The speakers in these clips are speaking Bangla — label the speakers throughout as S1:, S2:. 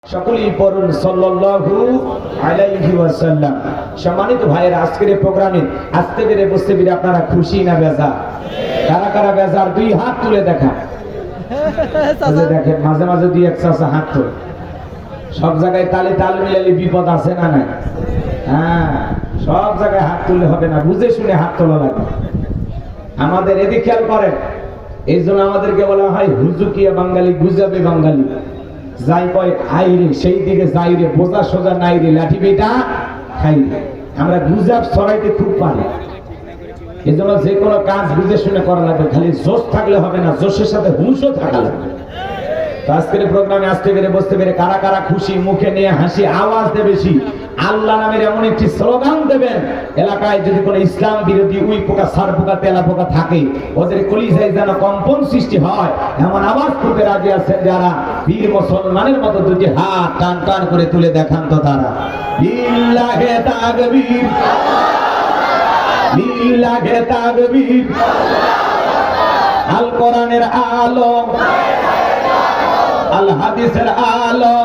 S1: সকলেই পড়ুন সাল্লাল্লাহু আলাইহি ওয়াসাল্লাম। সম্মানিত ভাইয়ের, আজকের এই প্রোগ্রামে আসতে পেরে বসতে পেরে আপনারা খুশি না বেজার? কারা কারা বেজার দুই হাত তুলে দেখা। দেখেন মাঝে মাঝে দুই এক চাষা হাত তোলে। সব জায়গায় তালে তাল মিলালে বিপদ আছে না নাই? হ্যাঁ, সব জায়গায় হাত তুললে হবে না, বুঝে শুনে হাত তোলা লাগবে। আমাদের এদিকে খেয়াল করেন, এই জন্য আমাদেরকে বলা হয় হুজুকিয়া বাঙালি, গুজাবে বাঙালি। যাই কয় আইরে সেই দিকে যাই রে, বোঝা সোজা নাই রে, লাঠি বেটা খাই রে। আমরা গুজাব ছড়াইতে খুব পারি। এই জন্য যে কোনো কাজ বুঝে শুনে করা লাগবে, খালি জোশ থাকলে হবে না, জোশের সাথে হুঁশও থাকা লাগবে। আজকের প্রোগ্রামে আসতে পেরে বসতে পেরে কারা কারা খুশি, মুখে নিয়ে হাসি, আওয়াজ দেবে বেশি। আল্লাহ নামের এমন একটি স্লোগান দেবেন, এলাকায় যদি কোনো ইসলাম বিরোধী উই পোকা, সার পোকা, তেলা পোকা থাকে, ওদের কলিজায় যেন কম্পন সৃষ্টি হয়, এমন আওয়াজ করতে রাজি আছেন যারা। বীর মুসলমানের মতো দুটি হাত টান টান করে তুলে দেখান তো তারা। লিল্লাহে তাকবীর, লিল্লাহে তাকবীর। আল কোরআনের আলো, আল হাদিসের আলো,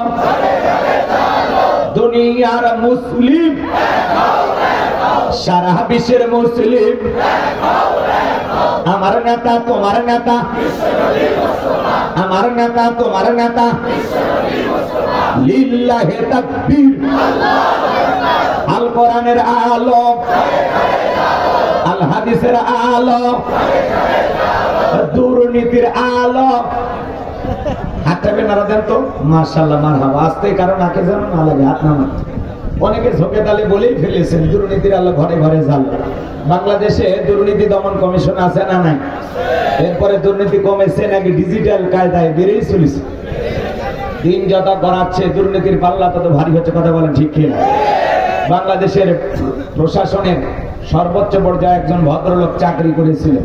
S1: দুনিয়ার মুসলিম, সারা বিশ্বের মুসলিম। আমার নেতা তোমার নেতা, আমার নেতা তোমার নেতা। লিল্লাহে তাকবীর। আল কোরআনের আলো, আল হাদিসের আলো, দুর্নীতির আলো। হাতটাকে নাড়া দেন তো, মাশাআল্লাহ, মারহাবা। আসতে কারণ আগে যেন না লাগে, হাত নামান। অনেকে ঝোঁকে তালে বলেই ফেলেছেন দুর্নীতির আলো ঘরে ঘরে জাল। বাংলাদেশে দুর্নীতি দমন কমিশন আছে না নাই? এরপরে দুর্নীতি কমেছে নাকি ডিজিটাল কায়দায় বেড়েই চলেছে? দিন যত গড়াচ্ছে দুর্নীতির পাল্লা তত ভারী হচ্ছে। কথা বলেন ঠিক কিনা? বাংলাদেশের প্রশাসনের সর্বোচ্চ পর্যায়ে একজন ভদ্রলোক চাকরি করেছিলেন।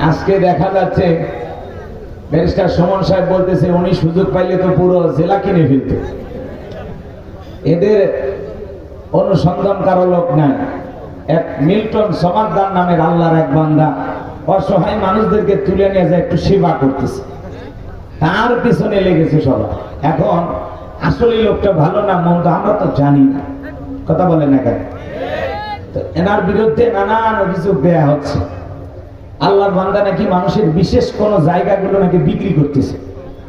S1: আজকে দেখা যাচ্ছে ব্যারিস্টার সুমন সাহেব বলতেছে উনি সুযোগ পাইলে তো পুরো জেলা কিনে ফেলত। এদের অনুসন্ধান কারো লোক নাই। এক মিল্টন সমাদদার নামের আল্লাহর এক বান্দা অসহায় মানুষদেরকে তুলে নিয়ে যায় একটু সেবা করতেছে, তার পিছনে লেগেছে সবাই। এখন আসলে লোকটা ভালো না মন্দ আমরা তো জানি না। কথা বলেন না কেন? এনার বিরুদ্ধে নানান অভিযোগ দেয়া হচ্ছে। আল্লাহর বান্দা নাকি মানুষের বিশেষ কোন জায়গাগুলো নাকি বিক্রি করতেছে,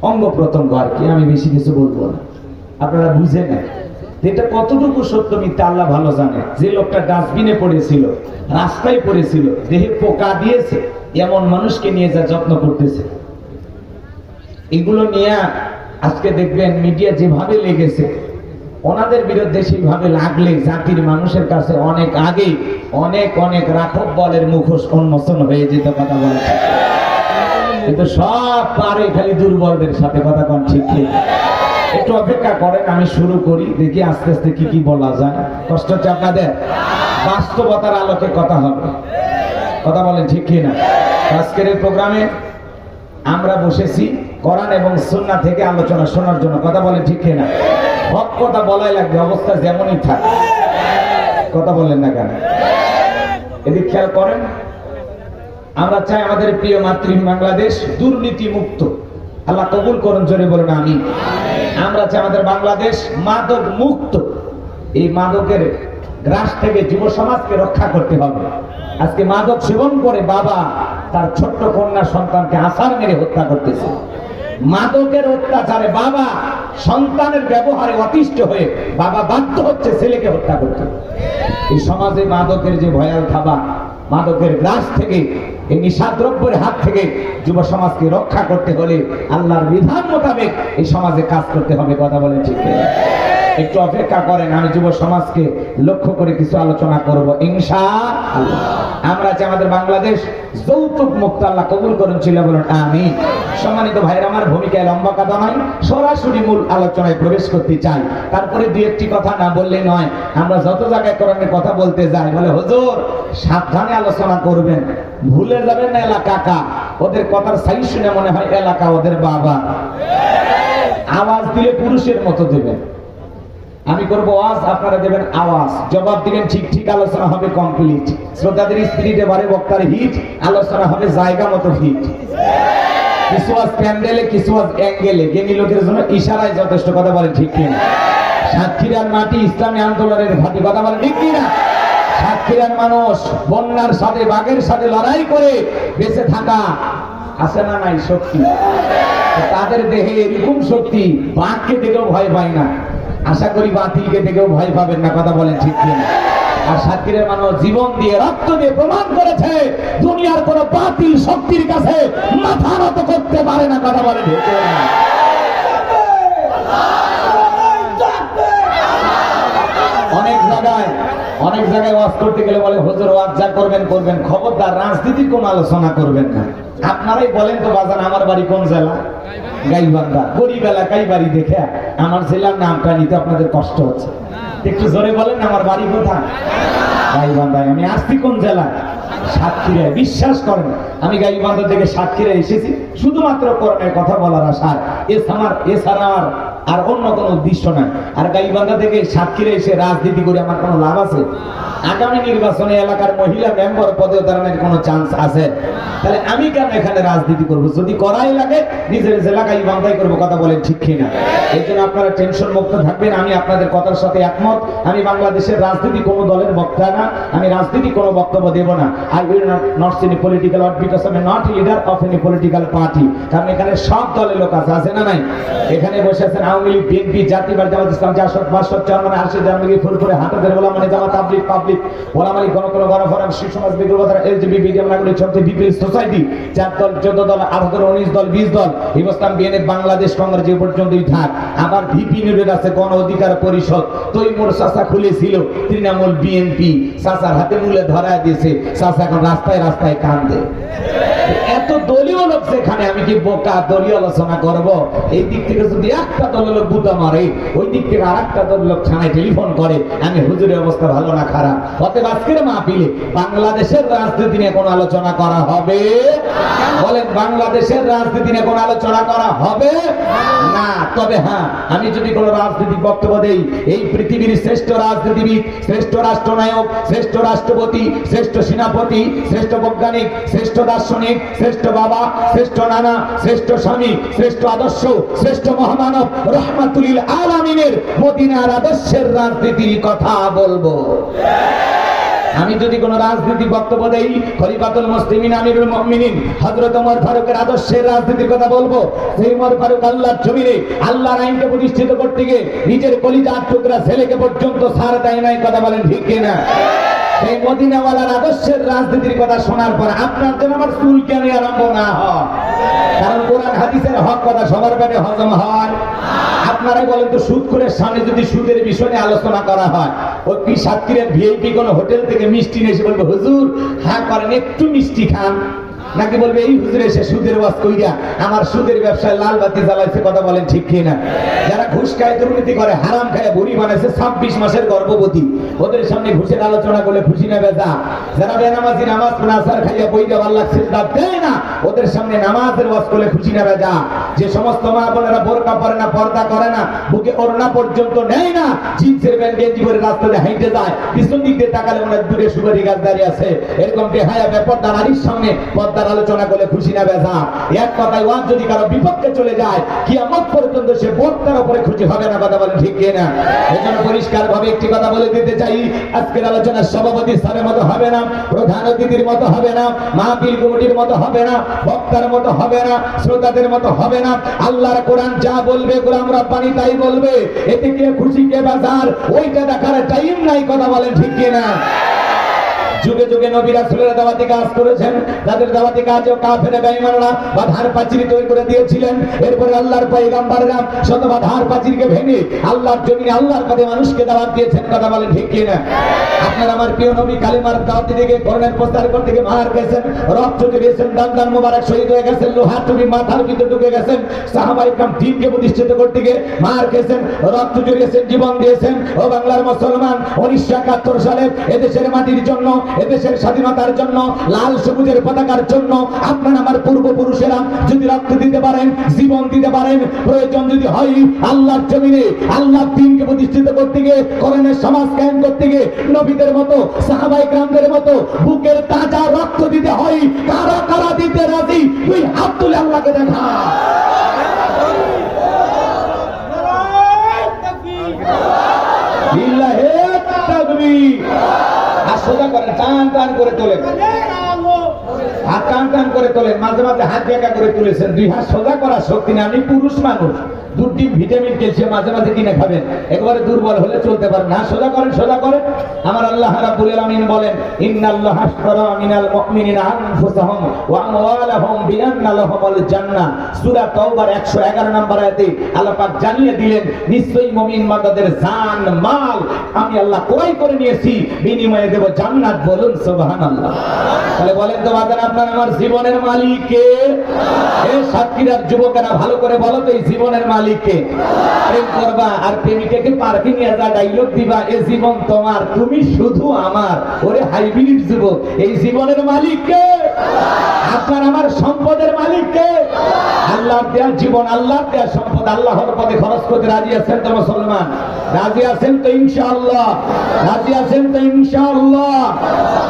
S1: অঙ্গ প্রত্যঙ্গ আর কি। আমি বেশি কিছু বলবো না, আপনারা বুঝে নেন। এটা কতটুকু সত্য মিথ্যা আল্লাহ ভালো জানে। যে লোকটা ডাস্টবিনে পড়েছিল, রাস্তায় পড়েছিল, দেহে পোকা দিয়েছে, এমন মানুষকে নিয়ে যা যত্ন করতেছে। এগুলো নিয়ে আজকে দেখবেন মিডিয়া যেভাবে লেগেছে, ওনাদের বিরুদ্ধে সেইভাবে লাগলে জাতির মানুষের কাছে অনেক আগে অনেক অনেক রাঘব বলের মুখোশ উন্মোচন হয়ে যেত। কথা বলছে কিন্তু সব পারে খালি দুর্বলদের সাথে। কথা কন ঠিক ঠিক? একটু অপেক্ষা করেন, আমি শুরু করি, দেখি আস্তে আস্তে কি কি বলা যায়। কষ্ট হচ্ছে আপনাদের? বাস্তবতার আলোকে কথা হবে। কথা বলেন ঠিক কি না? আজকের এই প্রোগ্রামে আমরা বসেছি কোরআন এবং সুন্নাহ থেকে আলোচনা শোনার জন্য। কথা বলেন ঠিক কি না? হক কথা বলাই লাগবে, অবস্থা যেমনই থাকে। কথা বলেন না কেন? এদিক খেয়াল করেন। আমরা চাই আমাদের প্রিয় মাতৃভূমি বাংলাদেশ দুর্নীতি মুক্ত। আল্লাহ কবুল করুন, জোরে বলুন আমিন। আমরা চাই আমাদের বাংলাদেশ মাদক মুক্ত। এই মাদকের গ্রাস থেকে যুব সমাজকে রক্ষা করতে হবে। আজকে মাদক সেবন করে বাবা তার ছোট্ট কন্যা সন্তানকে আছাড় মেরে হত্যা করতেছে। মাদকের অত্যাচারে বাবা সন্তানের ব্যবহারে অতিষ্ঠ হয়ে বাবা বাধ্য হচ্ছে ছেলেকে হত্যা করতে। এই সমাজে মাদকের যে ভয়াল খাবার, মাদকের গ্রাস থেকে, এই নিশাদ্রব্যের হাত থেকে যুব সমাজকে রক্ষা করতে হলে আল্লাহর বিধান মোতাবেক এই সমাজে কাজ করতে হবে। কথা বলেন ঠিক? একটু অপেক্ষা করেন, আমি যুব সমাজকে লক্ষ্য করে কিছু আলোচনা করব ইনশাআল্লাহ। আমরা চাই আমাদের বাংলাদেশ যৌতুক মুক্ত। আল্লাহ কবুল করুন, ছিল বলুন আমিন। সম্মানিত ভাইরা, আমার ভূমিকায় লম্বা কথা নয়, সরাসরি মূল আলোচনায় প্রবেশ করতে চাই। তারপরে দুই একটি কথা না বললে নয়। আমরা যত জায়গায় কোরআনের কথা বলতে যাই, বলে হুজুর সাবধানে আলোচনা করবেন, ভুলে যাবেন না এলাকা কাকা। ওদের কথার সাইজ শুনে মনে হয় এলাকা ওদের বাবা। আওয়াজ দিলে পুরুষের মতো দেবেন। আমি করব ওয়াজ, আপনারা দেবেন আওয়াজ, জবাব দিবেন ঠিক ঠিক। আলোচনা হবে কমপ্লিট। শ্রোতাদের স্পিরিটে বাড়ে, বক্তার হিট, আলোচনা হবে জায়গা মতো হিট। কিছু আজ প্যান্ডেলে, কিছু আজ অ্যাঙ্গেলে, জ্ঞানী লোকের জন্য ইশারায় যথেষ্ট। কথা বলে ঠিক কিনা? সাতক্ষীরার মাটি ইসলামী আন্দোলনের ঘাঁটি। কথা বলে ঠিক কিনা? সাতক্ষীরার মানুষ বন্যার সাথে, বাঘের সাথে লড়াই করে বেঁচে থাকা আছে না নাই শক্তি? তাদের দেহে এরকম শক্তি, বাঘকে দেখেও ভয় পায় না। আশা করি বাতিলকে দেখেও ভয় পাবেন না। কথা বলেন ঠিক কিনা? আর সাতক্ষীরার মানুষ জীবন দিয়ে, রক্ত দিয়ে প্রমাণ করেছে দুনিয়ার কোন বাতিল শক্তির কাছে মাথা নত করতে পারে না। কথা বলেন ঠিক কিনা? অনেক জায়গায় ওয়াজ করতে গেলে বলে হুজুর ওয়াজ যা করবেন করবেন, খবরদার রাজনীতির কোন আলোচনা করবেন না। আপনারাই বলেন তো বাজান, আমার বাড়ি কোন জেলা? গাইবান্ধা। গরিব এলাকায় বাড়ি দেখে আমার জেলার নামটা নিতে আপনাদের কষ্ট হচ্ছে। একটু জোরে বলেন, আমার বাড়ি কোথায়? গাইবান্ধায়। আমি আসছি কোন জেলা? সাতক্ষীরায়। বিশ্বাস করেন, আমি গাইবান্ধা থেকে সাতক্ষীরায় এসেছি শুধুমাত্র কোরআনের কথা বলার আশায়। এছাড়া আর অন্য কোনো উদ্দেশ্য নাই। আর গাইবান্ধা থেকে সাতক্ষীরা এসে রাজনীতি করে আমার কোনো লাভ আছে? আগামী নির্বাচনে এলাকার মহিলা মেম্বার পদে দাঁড়ানোর কোনো চান্স আছে? তাহলে আমি কেন এখানে রাজনীতি করব? যদি করাই লাগে নিজের জেলা গাইবান্ধাই করবো। কথা বলেন ঠিক কিনা? এই জন্য আপনারা টেনশন মুক্ত থাকবেন। আমি আপনাদের কথার সাথে একমত। আমি বাংলাদেশের রাজনীতি কোনো দলের বক্তা না, আমি রাজনীতি কোনো বক্তব্য দেব না। I will not see any political or because I'm not a leader of any political party. কারণ এখানে সব দলের লোক আছে না নাই? এখানে বসে আছেন আওয়ামী লীগ, বিএনপি, জাতীয়বাদী জামাত ইসলাম, জাসদ, বাসদ, চরমনে, আরশিদ, জাহাঙ্গীর, ফুলপুরে, হাটাদের ওলামা জামাত, তাবলীগ, পাবলিক, ওলামা লীগ, গণতন্ত্র, গণফোরাম, শিশু সমাজ, বিগ্রহধারা, এলজিবি, বিডিএম, নাগরিক সমিতি, বিপিএল সোসাইটি, 4 দল, 14 দল, 18 দল, 19 দল, 20 দল, ইসলাম, বিএনএফ, বাংলাদেশ কংগ্রেস যে পর্যন্তই থাক। আবার ভিপি নিউরের আছে গণ অধিকার পরিষদ। তৈমুর চাচা খুলেছিল তৃণমূল বিএনপি, চাচার হাতে মূলে ধরা দিয়েছে। চাচা এখন রাস্তায় রাস্তায় কান্দে। এত দলীয় লোক সেখানে, আমি কি বোকা দলীয় আলোচনা করব? এই দিক থেকে যদি একটা দলের লোক বুদ্ধা মারে, ওই দিক থেকে আর একটা দলের লোক থানায় টেলিফোন করে, আমি হুজুরের অবস্থা ভালো না খারাপ? অতএব আজকের মাহফিলে বাংলাদেশের রাজনীতি নিয়ে কোন আলোচনা করা হবে? বলেন, বাংলাদেশের রাজনীতি নিয়ে কোন আলোচনা করা হবে না। তবে হ্যাঁ, আমি যদি কোন রাজনৈতিক বক্তব্য দেই, এই পৃথিবীর শ্রেষ্ঠ রাজনীতিবিদ, শ্রেষ্ঠ রাষ্ট্রনায়ক, শ্রেষ্ঠ রাষ্ট্রপতি, শ্রেষ্ঠ সেনাপতি, শ্রেষ্ঠ বৈজ্ঞানিক, শ্রেষ্ঠ দার্শনিক, শ্রেষ্ঠ বাবা, শ্রেষ্ঠ নানা, শ্রেষ্ঠ স্বামী, শ্রেষ্ঠ আদর্শ, শ্রেষ্ঠ মহামানব রহমাতুল আলামিনের মদিনার আদর্শের রাজনীতির কথা বলবো। আমি যদি কোন রাজনীতি বক্তব্য দেই, খলিফাতুল মুসলিমিন আমিরুল মুমিনিন হযরত ওমর ফারুকের আদর্শের রাজনীতির কথা বলবো। সেই ওমর ফারুক আল্লাহর জমিনে আল্লাহর আইনকে প্রতিষ্ঠিত করতে গিয়ে নিজের কলিজার টুকরা ছেলেকে পর্যন্ত ছাড় দেয় নাই। কথা বলেন ঠিক কিনা? সেই মদিনাওয়ালার আদর্শের রাজনীতির কথা শোনার পর আপনার জন্য আমার চুল কেন আরম্ভ না হয়? কারণ কোরআন হাদিসের হক কথা সবার পেটে হজম হয়। আপনারাই বলেন তো, সুদ করে সামনে যদি সুদের বিষয়ে আলোচনা করা হয়, ওই কি সাতক্ষীরার ভিআইপি কোন হোটেল থেকে মিষ্টি নিয়ে এসে বলবে হুজুর হ্যাঁ করেন একটু মিষ্টি খান, নাকি বলবে এই হুজুর এসে সুদের ওয়াজ কইরা আমার সুদের ব্যবসায় লাল বাতি জ্বালাইছে? কথা বলেন ঠিক কিনা? যারা ঘুষ খায়, দুর্নীতি করে, হারাম খায়, বুড়ি বানাইছে, 26 মাসের গর্ভবতী, ওদের সামনে ঘুষের আলোচনা করলে খুশি না বেজা? যারা বেনামাজি, নামাজ নাসার খাইয়া বইটা আল্লাহ সিজদা দেয় না, ওদের সামনে নামাজের ওয়াজ করলে খুশি না বেজা? যে সমস্ত মা বোনেরা বোরকা পরে না, পর্দা করে না, বুকে ওড়না পর্যন্ত নেয় না, জিন্সের প্যান্ট গেঞ্জি পরে রাস্তাতে হাঁটে যায়, পিছন দিক দিয়ে তাকালে মনে হয় দূরে সুপারি গাছ দাঁড়িয়ে আছে, এরকম বেহায়া বেপর্দা নারীর সামনে পর্দার আলোচনা করলে খুশি না বেজা? এক কথায় ওয়াজ যদি কারো বিপক্ষে চলে যায়, কিয়ামত পর্যন্ত সে বক্তার উপরে খুশি হবে না। কথা বলেন ঠিক কিনা? এজন্য পরিষ্কার ভাবে একটি কথা বলে দিতে চাই, আজকের আলোচনার সভাপতি স্যারের মতো হবে না, প্রধান অতিথির মতো হবে না, মাহফিল কমিটির মতো হবে না, বক্তার মতো হবে না, শ্রোতাদের মতো হবে না। আল্লাহর কোরআন যা বলবে গোলাম রব্বানি তাই বলবে। এতে কে খুশি কে বেজার ওইটা দেখার টাইম নাই। কথা বলেন ঠিক কিনা? যুগে যুগে নবী রাসূলেরা দাওয়াতি কাজ করেছেন, তাদের দাওয়াতি কাজও কাফের বেঈমানরা বাধার প্রাচীর তৈরি করে দিয়েছিলেন। এরপরে আল্লাহর পয়গম্বররা শত বাধার প্রাচীরকে ভেঙে আল্লাহর জমিনে আল্লাহর পথে মানুষকে দাওয়াত দিয়েছেন। কথা বলেন ঠিক কিনা? আপনারা আমার প্রিয় নবী কালিমার দাওয়াত দিকে কোরআনের প্রচার করতে গিয়ে মার গেছেন, রক্ত দিয়েছেন, দান মোবারক শহীদ হয়ে গেছেন, লোহার টুপি মাথার ভিতরে ঢুকে গেছেন, সাহাবায়ে کرام দ্বীনকে প্রতিষ্ঠিত করতে গিয়ে মার গেছেন, রক্ত জড়িয়েছেন, জীবন দিয়েছেন। ও বাংলার মুসলমান, 1971 সালে এদেশের মাটির জন্য এদেশের স্বাধীনতার জন্য, লাল সবুজের পতাকার জন্য আপনার আমার পূর্বপুরুষেরা যদি রক্ত দিতে পারেন, জীবন দিতে পারেন, প্রয়োজন যদি হয় আল্লাহর জমিনে আল্লাহর দ্বীনকে প্রতিষ্ঠিত করতে গিয়ে, কোরআনের সমাজ কায়েম করতে গিয়ে নবীদের মতো, সাহাবায়ে কেরামদের মতো বুকের তাজা রক্ত দিতে হয়, কারা কারা দিতে রাজি? তুই হাত তুলে আল্লাহকে দেখা। আর সোজা করেন, টান টান করে তোলেন, হাত টান টান করে তোলেন, মাঝে মাঝে হাত জায়গা করে তুলেছেন। দুই হাত সোজা করার শক্তি না, আপনি পুরুষ মানুষ, দুটি ভিটামিন ক্যালসিয়াম মাঝে মাঝে কিনে খাবেন, একবারে দুর্বল হলে চলতে পারেন না। সোজা করেন, সোজা করেন। আমার আল্লাহ রাব্বুল আলামিন বলেন, ইন্নাল্লাহা আশতারা মিনাল মুমিনিনা আনফুসাহুম ওয়া আমওয়ালাহুম বিআন্না লাহুমুল জান্নাহ। সূরা তাওবার 111 নম্বর আয়াতে আল্লাহ পাক জানিয়ে দিলেন, নিশ্চয়ই মুমিন বান্দাদের জান মাল আমি আল্লাহ ক্রয় করে নিয়েছি, বিনিময়ে দেব জান্নাত। বলুন সুবহানাল্লাহ। তাহলে বলেন তো বাজার, আপনার আমার জীবনের মালিক কে? এই সাতক্ষীরার যুবকেরা ভালো করে বলো তো, এই জীবনের মালিক কে? প্রেম করবা আর প্রেমিকাকে পার্কে নিয়ে যা ডায়লগ দিবা, এই জীবন তোমার, তুমি শুধু আমার। ওরে হাইব্রিড যুবক, এই জীবনের মালিক কে? আপনার আমার সম্পদের মালিক কে? আল্লাহর দেয়া জীবন, আল্লাহর দেয়া সম্পদ আল্লাহর পথে খরচ করতে রাজি আছেন তো মুসলমান? রাজি আছেন তো ইনশাআল্লাহ? রাজি আছেন তো ইনশাআল্লাহ?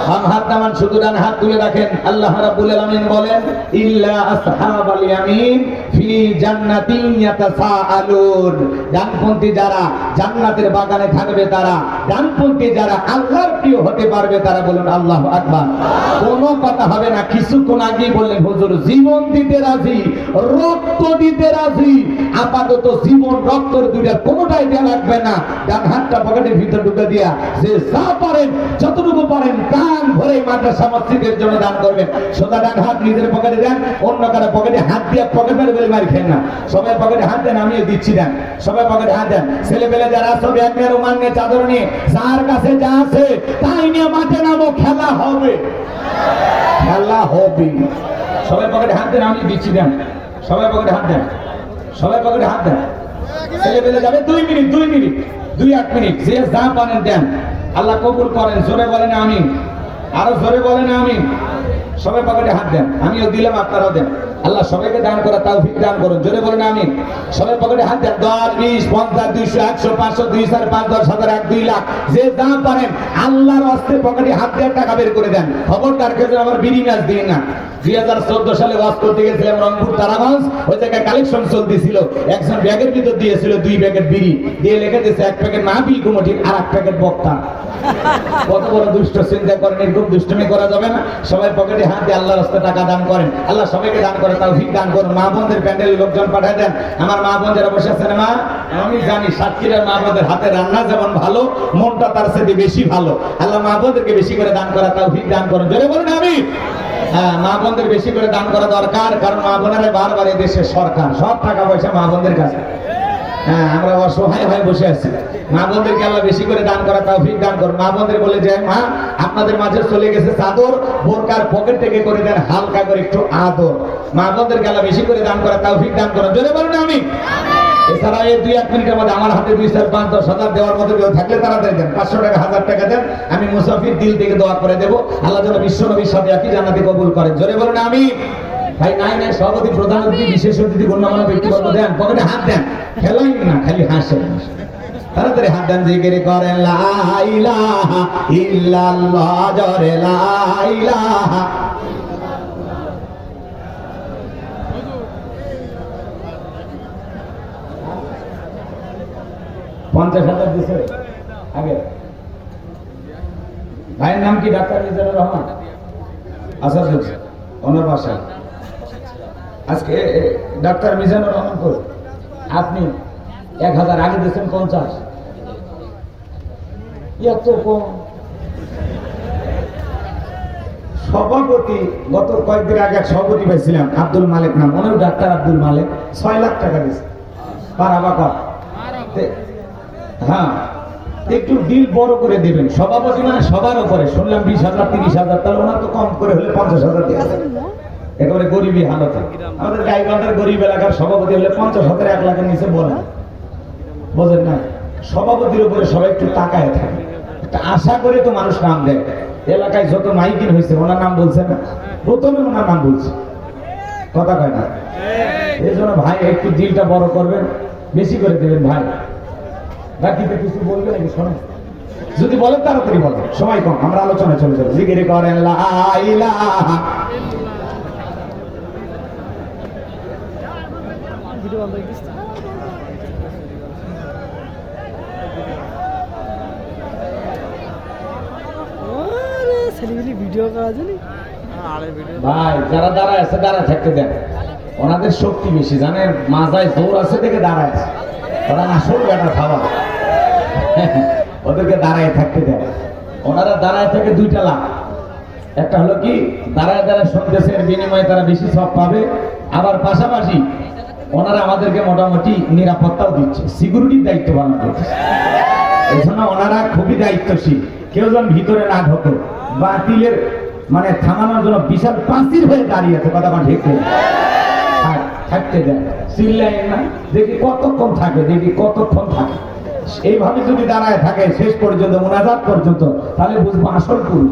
S1: বাম হাত নামান, শুধু ডান হাত তুলে রাখেন। আল্লাহ রাব্বুল আলামিন বলেন, ইল্লা আসহাবাল ইয়ামিন ফি জান্নাতিন ইয়াতাসাআলুন। ডানপন্থী যারা জান্নাতের বাগানে থাকবে তারা, ডানপন্থী যারা আল্লাহর প্রিয় হতে পারবে তারা। বলুন আল্লাহু আকবার। কোনো কথা হবে না। কিছুক্ষণ আগেই বললেন হুজুর জীবন দিতে রাজি, রক্ত দিতে রাজি। আপাতত জীবন রক্তের দুইটার কোনোটাই দেয়া লাগবে না। ডান হাতটা পকেটের ভিতর ঢুকে দিয়া যে যা পারেন, যতটুকু পারেন দান ভরে মাদ্রাসা মসজিদের জন্য দান করবেন। সোজা ডান হাত নিজের পকেটে দেন, অন্য কারো পকেটে হাত দিয়ে পকেট মেরে বেলে মারি খেন না। সবাই পকেটে হাত দেন, আমিও দিচ্ছি, দেন সবাই পকেটে হাত দেন। ছেলে পেলে যারা সব এক নিয়ে, রুমাল নিয়ে, চাদর নিয়ে, যার কাছে যা আছে তাই নিয়ে মাঠে নামো, খেলা হবে, খেলা হবে। সবাই পকেটে হাত দেন, আমি দিচ্ছি, দেন সবাই পকেটে হাত দেন, সবাই পকেটে হাত দেন। ছেলে পেলে যাবে 2 মিনিট, 2 মিনিট, 2-8 মিনিট, যে যা পারেন দেন। আল্লাহ কবুল করেন। জোরে বলেন আমিন, আরো জোরে বলেন আমিন। সবাই পকেটে হাত দেন, আমিও দিলাম, আপনারাও দেন। আল্লাহ সবাইকে দান করা তৌফিক দান করুন। জোরে বলেন আমিন। সবাই পকেটে হাত দেন। 10, 20, 50, 200, 100, 500, 2, 4, 5, 10, 1000, 1, 2 লাখ, যে যা পারেন আল্লাহর হস্তে পকেটে হাত দেওয়ার টাকা বের করে দেন। খবরদার কেউ আবার বিড়ি ম্যাচ দিন না। 2014 সালে ওয়াজ করতে গেছিলাম রংপুর তারাগঞ্জ, ওই জায়গায় কালেকশন চলতেছিল। একজন ব্যাগের ভিতর দিয়েছিল 2 প্যাকেট বিড়ি, দিয়ে লিখে দিয়েছে 1 প্যাকেট মাহফিল কমিটির আর 1 প্যাকেট বক্তা। কত বড় দুষ্ট! চিন্তা করেন, এরকম দুষ্টুমি করা যাবে না। সবাই পকেটে হাত দিয়ে আল্লাহর রাস্তায় টাকা দান করেন। আল্লাহ সবাইকে দান করে তৌফিক দান করুন। মা বোনদের প্যান্ডেলে লোকজন পাঠিয়ে দেন। আমার মা বোন যারা বসে আছেন, মা আমি জানি সাতক্ষীরার মা বোনদের হাতে রান্না যেমন ভালো, মনটা তার সাথে বেশি ভালো। আল্লাহ মা বোনদেরকে বেশি করে দান করা তৌফিক দান করুন। জোরে বলুন আমিন। হ্যাঁ, মা বোনদের বেশি করে দান করা দরকার, কারণ মা বোনেরা বারবার এই দেশের সরকার, সব টাকা পয়সা মা বোনদের কাছে। হ্যাঁ, আমরা অসহায় হয়ে বসে আছি। মা বোনদেরকে আল্লাহ বেশি করে দান করা তৌফিক দান করুন। মা বোনদের বলে যায়, মা আপনাদের মাঝে চলে গেছে চাদর, বোরকার পকেট থেকে করে দেন হালকা করে একটু আদর। মা বোনদেরকে আল্লাহ বেশি করে দান করা তৌফিক দান করুন। জোরে বলুন আমিন। এছাড়া এই 2-1 মিনিটের মধ্যে আমার হাতে 2, 4, 5, 10 হাজার দেওয়ার মতো কেউ থাকলে তাড়াতাড়ি দেন। 500 টাকা, 1000 টাকা দেন, আমি মুসাফির দিল থেকে দোয়া করে দেবো। আল্লাহ যেন বিশ্ব নবীর সাথে একই জান্নাতে কবুল করেন। জোরে বলুন আমিন। ভাই নাই নাই, সভাপতি, প্রধান অতিথি, বিশেষ অতিথি, গণ্যমান্য ব্যক্তিবর্গ দেন, পকেটে হাত দেন, খেলাই না, খালি হাসেন। তাড়াতাড়ি হাত দেন, জিকির করেন লা ইলাহা ইল্লাল্লাহ, জোরে লা ইলাহা। পঞ্চাশ হাজার দিছে আগে। ভাইয়ের নাম কি? ডাক্তার মিজানুর রহমান। আচ্ছা, ওনার বাসা আজকে ডাক্তার মিজানুর রহমান কই? আপনি 1000 আগে দিয়েছেন, 50 এত কম। সভাপতি গত কয়েকদিন আগে এক সভাপতি পাইছিলাম, আব্দুল মালিক নাম, ওনার ডাক্তার আব্দুল মালিক, 6 লাখ টাকা দিয়েছে পারাবাকর। হ্যাঁ, একটু ডিল বড় করে দেবেন। সভাপতি মানে সবার উপরে, শুনলাম 20,000, 30,000, তাহলে ওনার তো কম করে হলে 50,000 দিয়ে একেবারে গরিবী হালতে। আমাদের গাইবান্ধার গরিব এলাকার সভাপতি হলে 50,000, 1 লাখের নিচে বলেন, বোঝেন না? সভাপতির উপরে সবাই একটু তাকায় থাকে, একটা আশা করে তো মানুষ নাম দেয়। এলাকায় যত মাইকিন হয়েছে ওনার নাম বলছে না, প্রথমে ওনার নাম বলছে, কথা কয় না। এই জন্য ভাই একটু দিলটা বড় করবেন, বেশি করে দেবেন ভাই। বাকিতে কিছু বলবে নাকি শোনেন, যদি বলেন তাড়াতাড়ি বলেন, সময় কম, আমরা আলোচনা চলে যাবো। জিকির করেন লা ইলাহা
S2: ভিডিও করা জানি
S1: ভাই, যারা দাঁড়ায় আছে দাঁড়ায় থাকতে দেন, ওনাদের শক্তি বেশি জানেন, মাজায় জোর আছে দেখে দাঁড়ায় আছে, ওরা আসল বেটা খাওয়া, ওদেরকে দাঁড়ায় থাকতে দেন। ওনারা দাঁড়ায় থেকে দুইটা লাভ, একটা হলো কি দাঁড়ায় দাঁড়ায় শুনতেছে, এর বিনিময়ে তারা বেশি সব পাবে, আবার পাশাপাশি ওনারা আমাদেরকে মোটামুটি নিরাপত্তাও দিচ্ছে, সিকিউরিটির দায়িত্ব পালন করছে। এই জন্য ওনারা খুবই দায়িত্বশীল, কেউ যেন ভিতরে না ঢোকে, বাতিলের মানে থামানোর জন্য বিশাল প্রাচীর হয়ে দাঁড়িয়ে আছে, কথা ঠিক থাকতে দেয়, চিল্লাই না, দেখি কতক্ষণ থাকে, দেখি কতক্ষণ থাকে। এইভাবে যদি দাঁড়ায় থাকে শেষ পর্যন্ত, মুনাজাত পর্যন্ত, তাহলে বুঝবো আসল পুরুষ।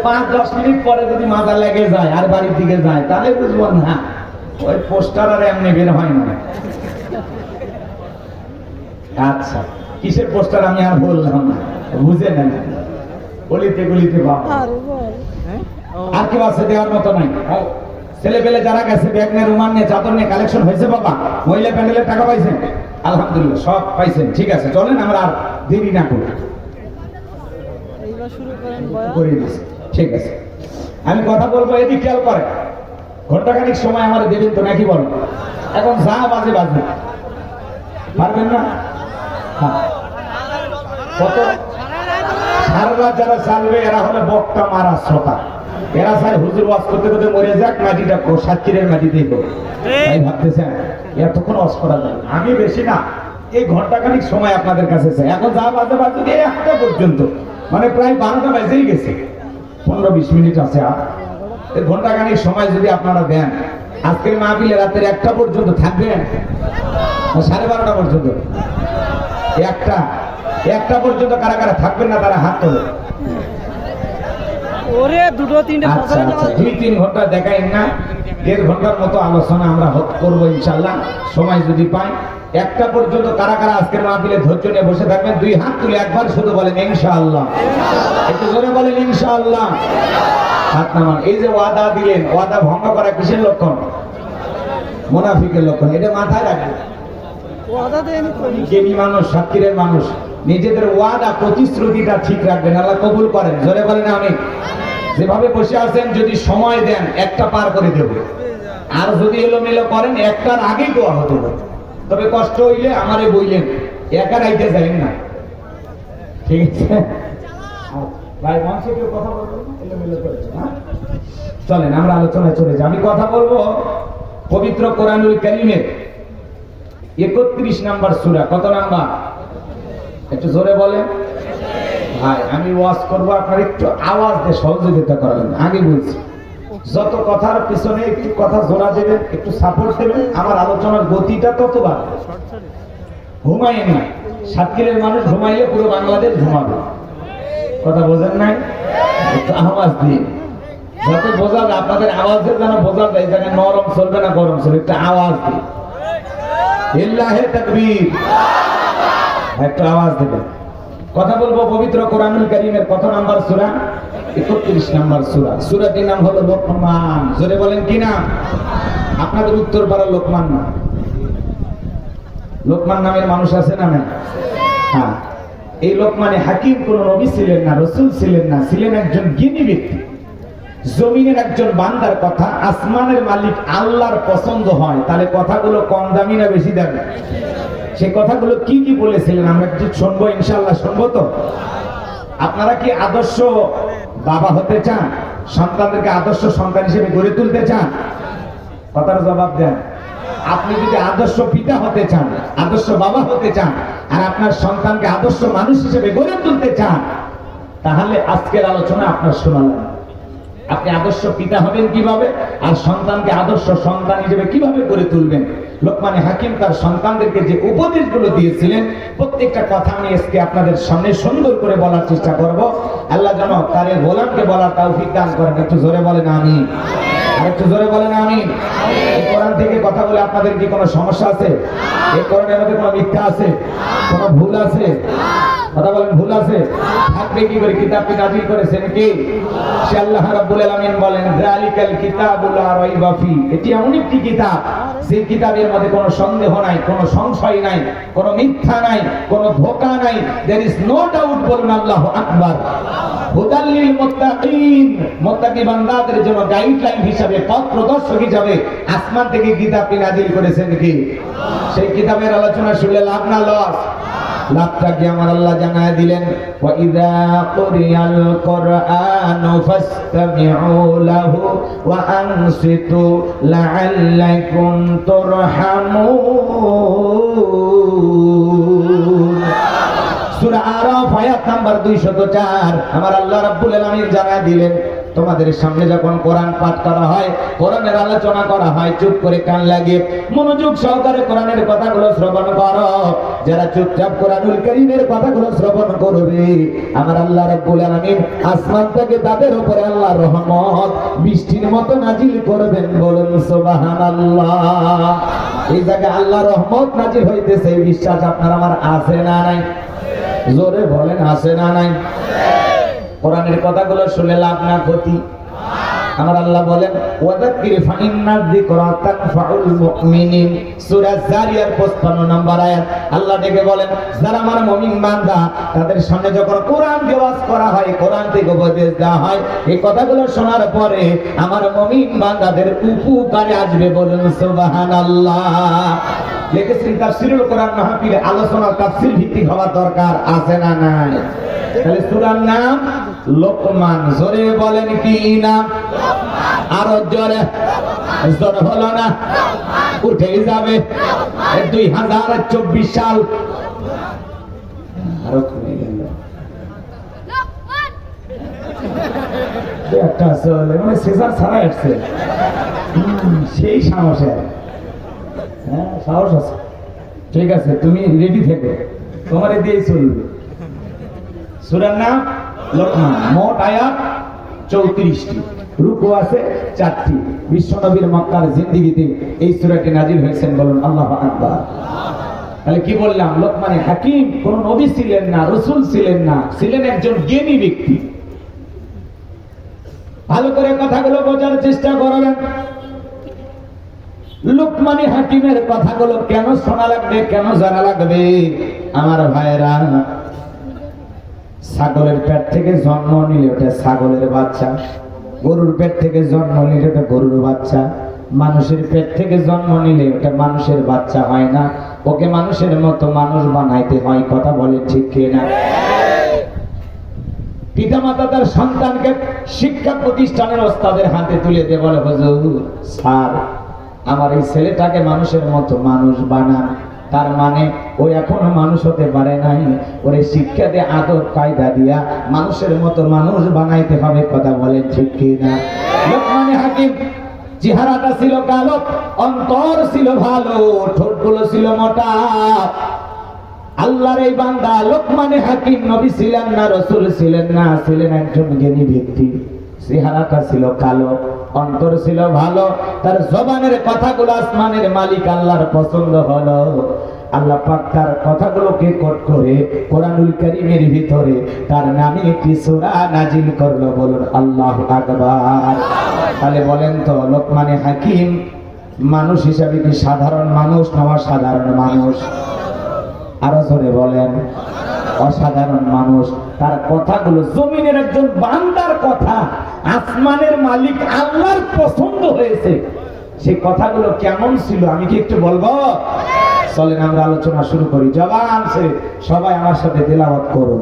S1: 5-10 মিনিট পরে যদি মাজা লেগে যায় আর বাড়ির দিকে যায়, তাহলে বুঝবো না ওই পোস্টার আর এমনি বের হয় না। আচ্ছা, কিসের পোস্টার আমি আর বললাম না, বুঝে নেন, গলিতে গলিতে বাবা। আর কেউ আছে দেওয়ার মতো নাই? ছেলে পেলে যারা গেছে ব্যাগ নিয়ে, রুমাল নিয়ে, চাদর নিয়ে, কালেকশন হয়েছে বাবা? মহিলা প্যান্ডেলের টাকা পাইছেন? আলহামদুলিল্লাহ, সব পাইছেন, ঠিক আছে, চলেন আমরা আর দেরি না করি, ঠিক আছে। আমি কথা বলবো, এদিক খেয়াল করে, ঘন্টাখানিক সময় আমার দেবেন তো নাকি বলেন? এখন যা বাজে বাজবে, পারবেন না? কত সারা রাত যারা চালবে এরা হলো বক্তা মারা শ্রোতা, এরা চাই হুজুর ওয়াজ করতে করতে মরে যাক, মাটিটা সাতক্ষীরের মাটিতেই হোক, তাই ভাবতেছেন এতক্ষণ ওয়াজ করা যায়। আমি বেশি না, এই ঘন্টাখানিক সময় আপনাদের কাছে চাই। এখন যা বাজে বাজবে 1টা পর্যন্ত, মানে প্রায় 12টা বাজেই গেছে, 15-20 মিনিট আছে। আর এই ঘন্টাখানিক সময় যদি আপনারা দেন, আজকের মাহফিলে রাতের 1টা পর্যন্ত থাকবেন, 12:30 পর্যন্ত, 1টা পর্যন্ত কারা কারা থাকবেন না তারা হাত তোলে।
S2: ওরে 2-3
S1: আচ্ছা, 2-3 ঘন্টা দেখাই না, 1.5 ঘন্টার মতো আলোচনা আমরা করবো ইনশাল্লাহ, সময় যদি পাই। 1টা পর্যন্ত কারা কারা আজকের মাহফিলে ধৈর্য নিয়ে বসে থাকবেন? 2 হাত তুলে একবার শুধু বলেন ইনশাআল্লাহ, একটু জোরে বলেন ইনশাআল্লাহ। হাত নামান। এই যে ওয়াদা দিলেন, ওয়াদা ভঙ্গ করা কিসের লক্ষণ? মুনাফিকের লক্ষণ, এটা মাথায় রাখবেন। জ্ঞানী মানুষ, সাতক্ষীরের মানুষ, নিজেদের ওয়াদা প্রতিশ্রুতিটা ঠিক রাখবেন, আল্লাহ কবুল করেন, জোরে বলেন আমিন। যেভাবে বসে আছেন যদি সময় দেন 1টা পার করে দেব, আর যদি এলোমেলো করেন 1টার আগেই দোয়া হতে হবে। তবে কষ্ট হইলে আমারে বইলেন, একা রাইতে যাবেন না, ঠিক আছে ভাই? মঞ্চে কেউ কথা বলবেন না, এলোমেলো করেছে না? চলেন আমরা আলোচনায় চলে যাই। আমি কথা বলবো পবিত্র কোরআনুল কারীমের 31 নাম্বার সূরা। কত নাম্বার? একটু জোরে বলেন ভাই। আমি ওয়াজ করবো, আপনার একটু আওয়াজ দিয়ে সহযোগিতা করাবেন। আগে বলছি, যত কথার পিছনে একটু কথা জোড়া দেবেন, একটু সাপোর্ট দেবেন, আমার আলোচনার গতিটা তত বাড়বে। ঘুমাইয়েন না, সাতক্ষীরের মানুষ ঘুমাইলে পুরো বাংলাদেশ ঘুমাবে, কথা বোঝেন নাই? একটু আওয়াজ দিয়ে, যাতে বোঝা যায়, আপনাদের আওয়াজের যেন বোঝা যায় যেন নরম চলবে না গরম চলবে, একটু আওয়াজ দিয়ে লিল্লাহে তাকবীর, একটু আওয়াজ দেবেন। কথা বলবো পবিত্র কোরআনুল কারীমের কত নাম্বার সূরা? 31 নাম্বার সূরা। সূরাটির নাম হলো লোকমান। জোরে বলেন কি নাম? আপনাদের উত্তর পাড়া লোকমান না? লোকমান নামের মানুষ আছে না? না, হ্যাঁ। এই লোকমানে হাকিম কোন নবী ছিলেন না, রাসূল ছিলেন না, ছিলেন একজন জ্ঞানী ব্যক্তি। জমিনের একজন বান্দার কথা আসমানের মালিক আল্লাহর পছন্দ হয়, তাহলে কথাগুলো কম দামি না বেশি দামি? সে কথাগুলো কি কি বলেছিলেন আমরা কি শুনবো ইনশাআল্লাহ? শুনবো তো? আপনারা কি আদর্শ বাবা হতে চান? সন্তানদেরকে আদর্শ সন্তান হিসেবে গড়ে তুলতে চান? কথার জবাব দেন। আপনি যদি আদর্শ পিতা হতে চান, আদর্শ বাবা হতে চান, আর আপনার সন্তানকে আদর্শ মানুষ হিসেবে গড়ে তুলতে চান, তাহলে আজকের আলোচনা আপনার শোনালেন। আপনি আদর্শ পিতা হবেন কিভাবে, আর সন্তানকে আদর্শ সন্তান হিসেবে কিভাবে গড়ে তুলবেন, লোকমান হাকিম তার সন্তানদেরকে যে উপদেশগুলো দিয়েছিলেন প্রত্যেকটা কথা আমি আজকে আপনাদের সামনে সুন্দর করে বলার চেষ্টা করব। আল্লাহ যেন তার এই গোলামকে বলার তৌফিক দান করেন। একটু জোরে বলেন আমিন। আরেকটু জোরে বলেন আমিন। এই কোরআন থেকে কথা বলে আপনাদের কি কোনো সমস্যা আছে? এই কোরআনের মধ্যে কোনো মিথ্যা আছে? কোনো ভুল আছে? কথা বলেন, ভুল আছে? থাকবে কি করে? কিতাবটি নাযিল করেছেন কে? সে আল্লাহ রাব্বুল আলামিন বলেন, যালিকাল কিতাবুল লা রাইবা ফি। এটি এমন একটি কিতাব, সেই কিতাবের মধ্যে কোনো সন্দেহ নাই, কোনো সংশয় নাই, কোনো মিথ্যা নাই, কোনো ধোঁকা নাই। There is no doubt. বলুন আল্লাহু আকবার। হুদাল লিল মুত্তাকিন, মুত্তাকি বান্দাদের জন্য গাইডলাইন হিসাবে, পথ প্রদর্শক হিসাবে আসমান থেকে কিতাবটি নাযিল করেছেন কে? সেই কিতাবের আলোচনা শুনলে লাভ না লস? লাভটা কি আমার আল্লাহ জানায় দিলেন, ওয়া ইযা কুরিয়াল কুরআনু ফাসতামিউ লাহু ওয়া আনসিতু লাআল্লাকুম তুরহামুন। সূরা আরাফ আয়াত নাম্বার 204। আমার আল্লাহ রাব্বুল আলামিন জানায় দিলেন, তোমাদের সামনে যখন কোরআন পাঠ করা হয়, কোরআনের আলোচনা করা হয়, চুপ করে কান লাগিয়ে মনোযোগ সহকারে কোরআনের কথাগুলো শ্রবণ করো। যারা চুপচাপ কোরআনুল কারীমের কথাগুলো শ্রবণ করবে, আমার আল্লাহ রাব্বুল আলামিন আসমান থেকে তাদের উপরে আল্লাহর রহমত বৃষ্টির মতো নাজিল করবেন। বলুন সুবহানাল্লাহ। এই জায়গায় আল্লাহর রহমত নাজিল হইতেছে, এই বিশ্বাস আপনার আমার আছে না নাই? জোরে বলেন, আছে না নাই? কোরআনের কথাগুলো শুনে লাভ না ক্ষতি? আমার আল্লাহ বলেন, ওয়াযাক্কির ফাইন্নায যিকরা তানফাউল মুমিনিন। সূরা জারিয়ার 55 নম্বর আয়াত। আল্লাহ ডেকে বলেন, যারা আমার মুমিন বান্দা, তাদের সামনে যখন কোরআন ওয়াজ করা হয়, কোরআন থেকে উপদেশ দেওয়া হয়, এই কথাগুলো শোনার পরে আমার মুমিন বান্দাদের উপকারে আসবে। বলুন সুবহানাল্লাহ। লিখেছেন তাফসীরুল কোরআন মাহফিলে আলোচনা তাফসীর ভিত্তিক হওয়া দরকার, আছে না নাই? তাহলে সূরার নাম লোকমান। জোরে বলেন কি নাম? আরো জোরে। জোরে হলো না? উঠে যাবে 2024 সাল। আরো কমে গেল একটা চলে, মানে সেজার ছাড়া আসছে। সেই সাহসের, হ্যাঁ সাহস আছে। ঠিক আছে, তুমি রেডি থেকো, তোমার দিয়েই চলবে। সূরার নাম লোকমান। মোট আয়াত 34টি, রুকু আছে 4টি। বিশ্বনবীর মক্কার জিন্দেগিতে এই সূরাটি নাজিল হয়েছেন। বলুন আল্লাহু আকবার। তাহলে কি বললাম? লোকমান হাকিম কোন নবী ছিলেন না, রাসূল ছিলেন না, ছিলেন একজন জ্ঞানী ব্যক্তি। ভালো করে কথাগুলো বোঝার চেষ্টা করবেন। লোকমান হাকিমের কথাগুলো কেন শোনা লাগবে, কেন জানা লাগবে? আমার ভাইরা, ছাগলের পেট থেকে জন্ম নিলে ওটা ছাগলের বাচ্চা, গরুর পেট থেকে জন্ম নিলে ওটা গরুর বাচ্চা, মানুষের পেট থেকে জন্ম নিলে ওটা মানুষের বাচ্চা হয় না, ওকে মানুষের মতো মানুষ বানাইতে হয়। কথা বলে ঠিক কিনা? পিতামাতা তার সন্তানকে শিক্ষা প্রতিষ্ঠানের ওস্তাদের হাতে তুলে দিয়ে বলে, হুজুর স্যার, আমার এই ছেলেটাকে মানুষের মতো মানুষ বানান। তার মানে ও এখনো মানুষ হতে পারে নাই, ওরে শিক্ষা দিয়ে আদব কায়দা দিয়া মানুষের মতো মানুষ বানাইতে হবে। কথা বলেন ঠিক কিনা? লোকমান হাকিম চেহারাটা ছিল কালো, অন্তর ছিল ভালো, ঠোঁটগুলো ছিল মোটা। আল্লাহর এই বান্দা লোকমান হাকিম নবী ছিলেন না, রাসূল ছিলেন না, ছিলেন একজন জ্ঞানী ব্যক্তি। চেহারাটা ছিল কালো, অন্তর ছিল ভালো, তার জবানের কথাগুলো আসমানের মালিক আল্লাহর পছন্দ হলো। আল্লাহ পাক তার কথাগুলোকে কোট করে কোরআনুল কারীমের ভিতরে তার নামে একটি সূরা নাজিল করলো। বলুন আল্লাহু আকবার। তাহলে বলেন তো, লোকমান হাকিম মানুষ হিসাবে কি সাধারণ মানুষ না অসাধারণ মানুষ? আরো জোরে বলেন। অসাধারণ মানুষ। তার কথাগুলো জমিনের একজন বান্দার কথা, আসমানের মালিক আল্লাহর পছন্দ হয়েছে। সেই কথাগুলো কেমন ছিল আমি কি একটু বলবো? চলেন আমরা আলোচনা শুরু করি। জবান সে সবাই আমার সাথে তেলাওয়াত করুন।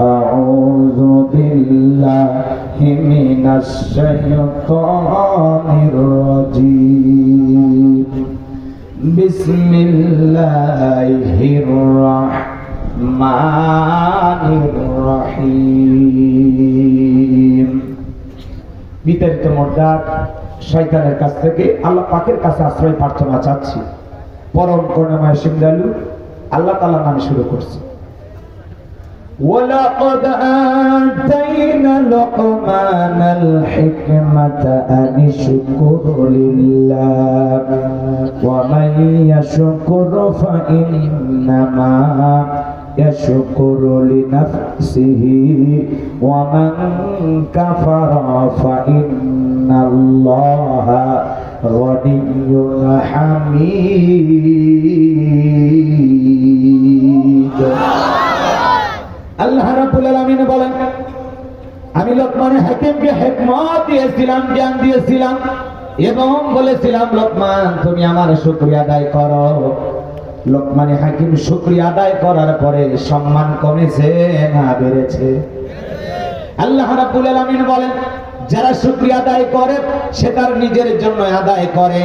S1: আউযু বিল্লাহি মিনাশ শাইতানির রাজীম। বিসমিল্লাহির রাহমানির রহিম। বিতাড়িত মোর্দার শয়তানের কাছ থেকে আল্লাহ পাকের কাছে আশ্রয় প্রার্থনা চাচ্ছি। পরম করুণাময় সিংহালু আল্লাহ তাআলা নামে শুরু করছে। وَلَقَدْ آتَيْنَا لُقْمَانَ الْحِكْمَةَ أَنِ اشْكُرْ لِلَّهِ وَمَنْ يَشْكُرْ فَإِنَّمَا يَشْكُرُ لِنَفْسِهِ وَمَنْ كَفَرَ فَإِنَّ اللَّهَ غَنِيٌّ حَمِيدٌ। আল্লাহ রাব্বুল আলামিন বলেন, আমি লোকমান হাকিমকে হিকমত দিয়েছিলাম, জ্ঞান দিয়েছিলাম এবং বলেছিলাম লোকমান তুমি আমার শুকরিয়া আদায় করো। লোকমান হাকিম শুকরিয়া আদায় করার পরে সম্মান কমেছে না বেড়েছে? আল্লাহ রাব্বুল আলামিন বলেন, যারা শুকরিয়া আদায় করে সে তার নিজের জন্য আদায় করে,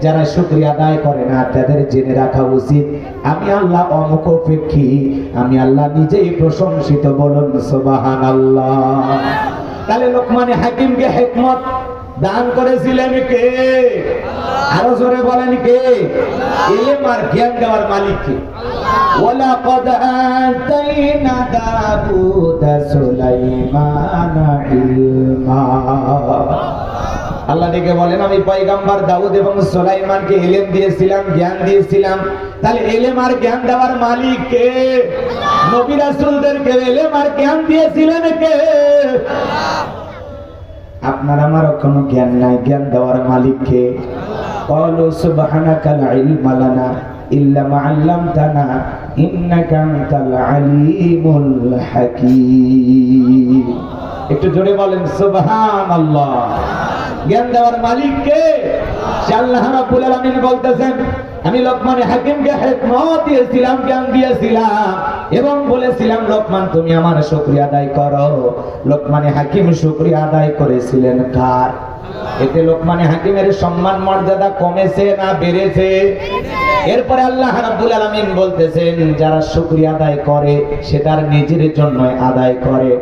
S1: যারা শুকরিয়া আদায় করে না তাদের জেনে রাখা উচিত আমি আল্লাহ অমুখাপেক্ষী, আমি আল্লাহ নিজেই প্রশংসিত। বলুন সুবহানাল্লাহ। তাহলে লোকমান হাকিমকে হিকমত দান করেছিলেন কে? আরো জোরে বলেন কে? ইলম আর জ্ঞান দেওয়ার মালিক কে? ওয়ালাকাদ আতাইনা দাউদা সুলাইমানা ইলমা। আল্লাহ ডেকে বলেন, আমি পয়গম্বর দাউদ এবং সুলাইমানকে ইলম দিয়েছিলাম, জ্ঞান দিয়েছিলাম। তাহলে ইলম আর জ্ঞান দেওয়ার মালিক কে? নবী রাসূলদেরকে ইলম আর জ্ঞান দিয়েছিলেন কে? আপনার আমার কোনো জ্ঞান নাই, জ্ঞান দেওয়ার মালিক কে? ক্বালু সুবহানাকা লা ইলমা লানা ইল্লা মা আল্লামতানা ইন্নাকা আনতাল আলিমুল হাকীম। একটু জোরে বলেন সুবহানাল্লাহ। জ্ঞান দেওয়ার মালিক কে? সে আল্লাহ রাব্বুল আলামিন বলতেছেন, আমি লোকমান হাকিমকে হিকমত দিয়েছিলাম, জ্ঞান দিয়েছিলাম এবং বলেছিলাম লোকমান তুমি আমার শুকরিয়া আদায় করো। লোকমান হাকিম শুকরিয়া আদায় করেছিলেন কার? এতে লোকমান হাকিমের সম্মান মর্যাদা কমেছে না বেড়েছে? এরপরে আল্লাহ রাব্বুল আলামিন বলতেছেন, যারা শুকরিয়া আদায় করে সে তার নিজের জন্য আদায় করে,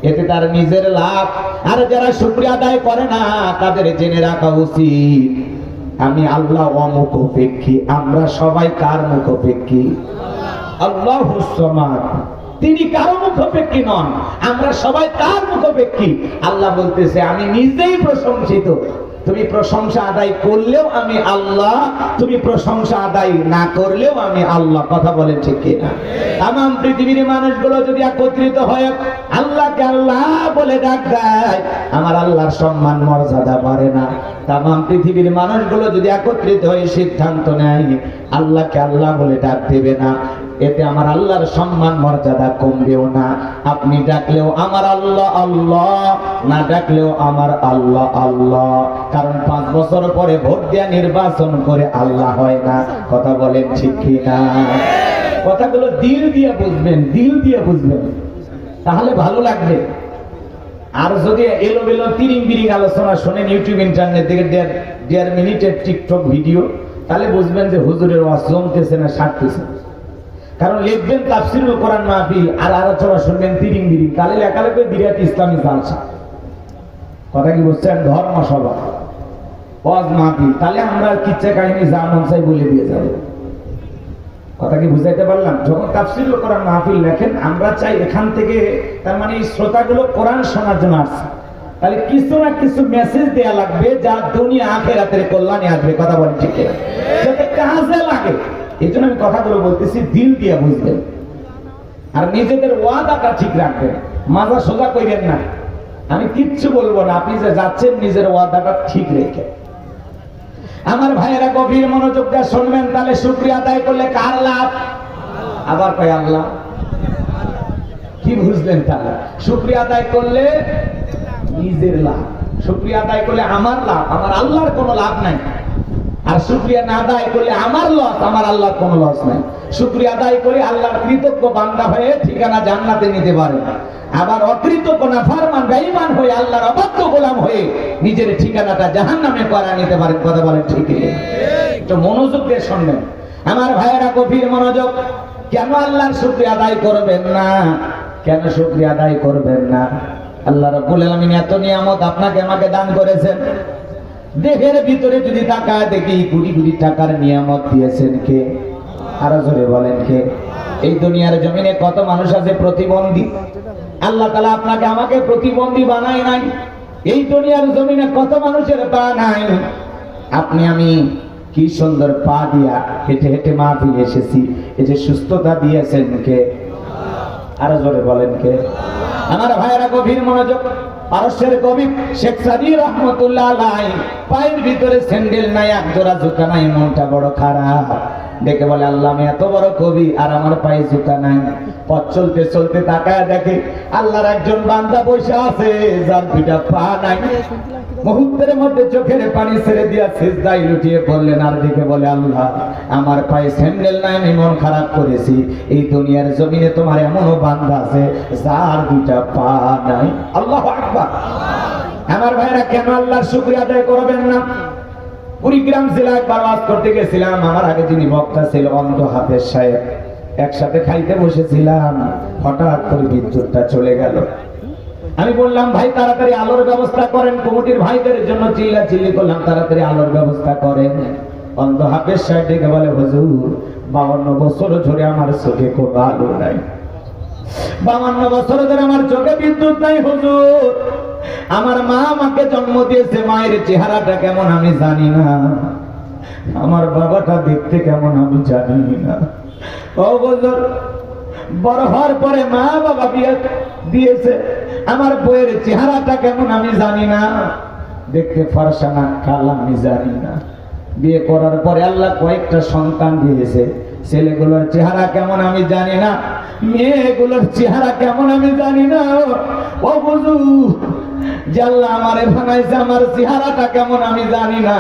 S1: এতে তার নিজের লাভ। আর যারা শুকরিয়া আদায় করে না তাদের জেনে রাখা উচিত আমি আল্লাহ অমুখাপেক্ষী। আমরা সবাই কার মুখাপেক্ষী? আল্লাহুস সামাদ। তিনি কারো মুখাপেক্ষী নন, আমরা সবাই তার মুখাপেক্ষী। আল্লাহ বলতেছে আমি নিজেই প্রশংসিত। তুমি প্রশংসা আদায় করলেও আমি আল্লাহ, তুমি প্রশংসা আদায় না করলেও আমি আল্লাহ। কথা বলেন ঠিক কিনা? তামাম পৃথিবীর মানুষগুলো যদি একত্রিত হয়ে আল্লাহকে আল্লাহ বলে ডাক দেয়, আমার আল্লাহর সম্মান মর্যাদা বাড়ে না। তামাম পৃথিবীর মানুষগুলো যদি একত্রিত হয়ে সিদ্ধান্ত নেয় আল্লাহকে আল্লাহ বলে ডাক দেবে না, এতে আমার আল্লাহর সম্মান মর্যাদা কমবেও না। আপনি ডাকলেও আমার আল্লাহ আল্লাহ, না ডাকলেও আমার আল্লাহ আল্লাহ। কারণ 5 বছর পরে ভোট দেয়া নির্বাচন করে আল্লাহ হয় না। কথা বলেন ঠিক কিনা? কথাগুলো দিল দিয়ে বুঝবেন, দিল দিয়ে বুঝবেন, তাহলে ভালো লাগবে। আর যদি এলোমেলো তিরিং বিরিং আলোচনা শোনেন ইউটিউব ইন্টারনেট থেকে 1.5 মিনিটের টিকটক ভিডিও, তাহলে বুঝবেন যে হুজুরের ওয়াজ জমতেছে না সারতেছে। কারণ লিখবেন তাফসিরুল কোরআন মাহফিল আর আলোচনা শুনবেন তিরিং বিরিং, তাহলে লেখালেখি বিরাট ইসলামী জালসা। কথা কি বুঝছেন? ধর্মসভা, ওয়াজ মাহফিল, তাহলে আমরা কিচ্ছা কাহিনী যা মন চাই বলে দিয়ে যাবো। কথা কি বুঝাইতে পারলাম? যখন তাফসিরুল কোরআন মাহফিল লেখেন আমরা চাই এখান থেকে, তার মানে এই শ্রোতাগুলো কোরআন শোনার জন্য আসছে, তাহলে কিছু না কিছু মেসেজ দেয়া লাগবে যা দুনিয়া আখিরাতের কল্যাণে আসবে। কথা বলেন ঠিক কিনা? যাতে কাজে লাগে। এই জন্য আমি কথাগুলো বলতেছি, দিল দিয়ে বুঝবেন আর নিজেদের ওয়াদাটা ঠিক রাখবেন, মাজা সোজা কইরেন না। আমি কিচ্ছু বলবো না, আপনি যে যাচ্ছেন নিজের ওয়াদাটা ঠিক রেখে। আমার ভাইয়েরা গভীর মনোযোগ দিয়ে শুনবেন, তাহলে শুকরিয়া আদায় করলে কার লাভ? আবার কয় আল্লাহ। কি বুঝলেন? তাহলে শুকরিয়া আদায় করলে নিজের লাভ, শুকরিয়া আদায় করলে আমার লাভ, আমার আল্লাহর কোনো লাভ নাই। আর শুকরিয়া না আদায় করলে আমার লস, আমার আল্লাহর কোনো লস নাই। শুকরিয়া আদায় করে আল্লাহর কৃতজ্ঞ বান্দা হয়ে ঠিকানা জান্নাতে নিতে পারে। আবার অকৃতজ্ঞ নাফরমান বেঈমান হয়ে আল্লাহর অবাধ্য গোলাম হয়ে নিজের ঠিকানাটা জাহান্নামে করা নিতে পারেন। কথা বলেন ঠিক কি? একটু মনোযোগ দিয়ে শুনবেন আমার ভাইয়েরা, গভীর মনোযোগ। কেন আল্লাহর শুকরিয়া আদায় করবেন না? কেন শুকরিয়া আদায় করবেন না? আল্লাহ রাব্বুল আলামিন এত নিয়ামত আপনাকে আমাকে দান করেছেন। দেহের ভিতরে যদি তাকায় দেখি কোটি কোটি টাকার নিয়ামত দিয়েছেন কে? আরো জোরে বলেন কে? এই দুনিয়ার জমিনে কত মানুষ আছে প্রতিবন্ধী? আল্লাহ তাআলা আপনাকে আমাকে প্রতিবন্ধী বানায় নাই। এই দুনিয়ার জমিনে কত মানুষের পা নাই। আপনি আমি কি সুন্দর পা দিয়া হেঁটে হেঁটে মাহফিলে এসেছি। এই যে সুস্থতা দিয়েছেন কে? আরো জোরে বলেন কে? আমার ভাইয়েরা গভীর মনোযোগ। পারস্যের কবি শেখ সাদী রহমতুল্লাহ আলাইহি পায়ের ভিতরে স্যান্ডেল নাই, এক জোড়া জুতা নাই, মনটা বড় খারাপ। দেখে বলে আল্লাহ আমি এত বড় কবি আর আমার পায়ে জুতা নাই। পথ চলতে চলতে তাকায় দেখে আল্লাহর একজন বান্দা বসে আছে যার দুইটা পা নাই। মুহূর্তের মধ্যে চোখের পানি ছেড়ে দিয়া সিজদায় লুটিয়ে পড়লেন আর দেখে বলে আল্লাহ আমার পায়ে স্যান্ডেল নাই, আমি মন খারাপ করেছি। এই দুনিয়ার জমিনে তোমার এমনও বান্দা আছে যার দুইটা পা নাই। আল্লাহু আকবার। আমার ভাইরা কেন আল্লাহর শুকরিয়া আদায় করবেন না? কুড়িগ্রাম জেলা একবার ওয়াজ করতে গেছিলাম। আমার আগে যিনি বক্তা ছিল অন্ধ হাফেজ সাহেব, একসাথে খাইতে বসেছিলাম, হঠাৎ করে বিদ্যুৎটা চলে গেল। আমি বললাম ভাই তাড়াতাড়ি আলোর ব্যবস্থা করেন, কমিটির ভাইদের জন্য চিল্লা চিল্লি করলাম তাড়াতাড়ি আলোর ব্যবস্থা করেন। অন্ধ হাফেজ সাহেব ডেকে বলে হুজুর 52 বছর ধরে আমার চোখে কোনো আলো নাই, 52 বছর ধরে আমার চোখে বিদ্যুৎ নাই হুজুর। আমার মা আমাকে জন্ম দিয়েছে, মায়ের চেহারাটা কেমন আমি জানি না, আমার বাবাটা দেখতে কেমন আমি জানি না। ও হুজুর বড় হওয়ার পরে মা বাবা বিয়ে দিয়েছে, আমার বইয়ের চেহারাটা কেমন আমি জানি না, দেখতে ফর্সা না কালা আমি জানি না। বিয়ে করার পরে আল্লাহ কয়েকটা সন্তান দিয়েছে, ছেলেগুলোর চেহারা কেমন আমি জানি না, মেয়েগুলোর চেহারা কেমন আমি জানি না। ও বুঝু যে আল্লাহ আমারে বানাইছে, আমার চেহারাটা কেমন আমি জানি না,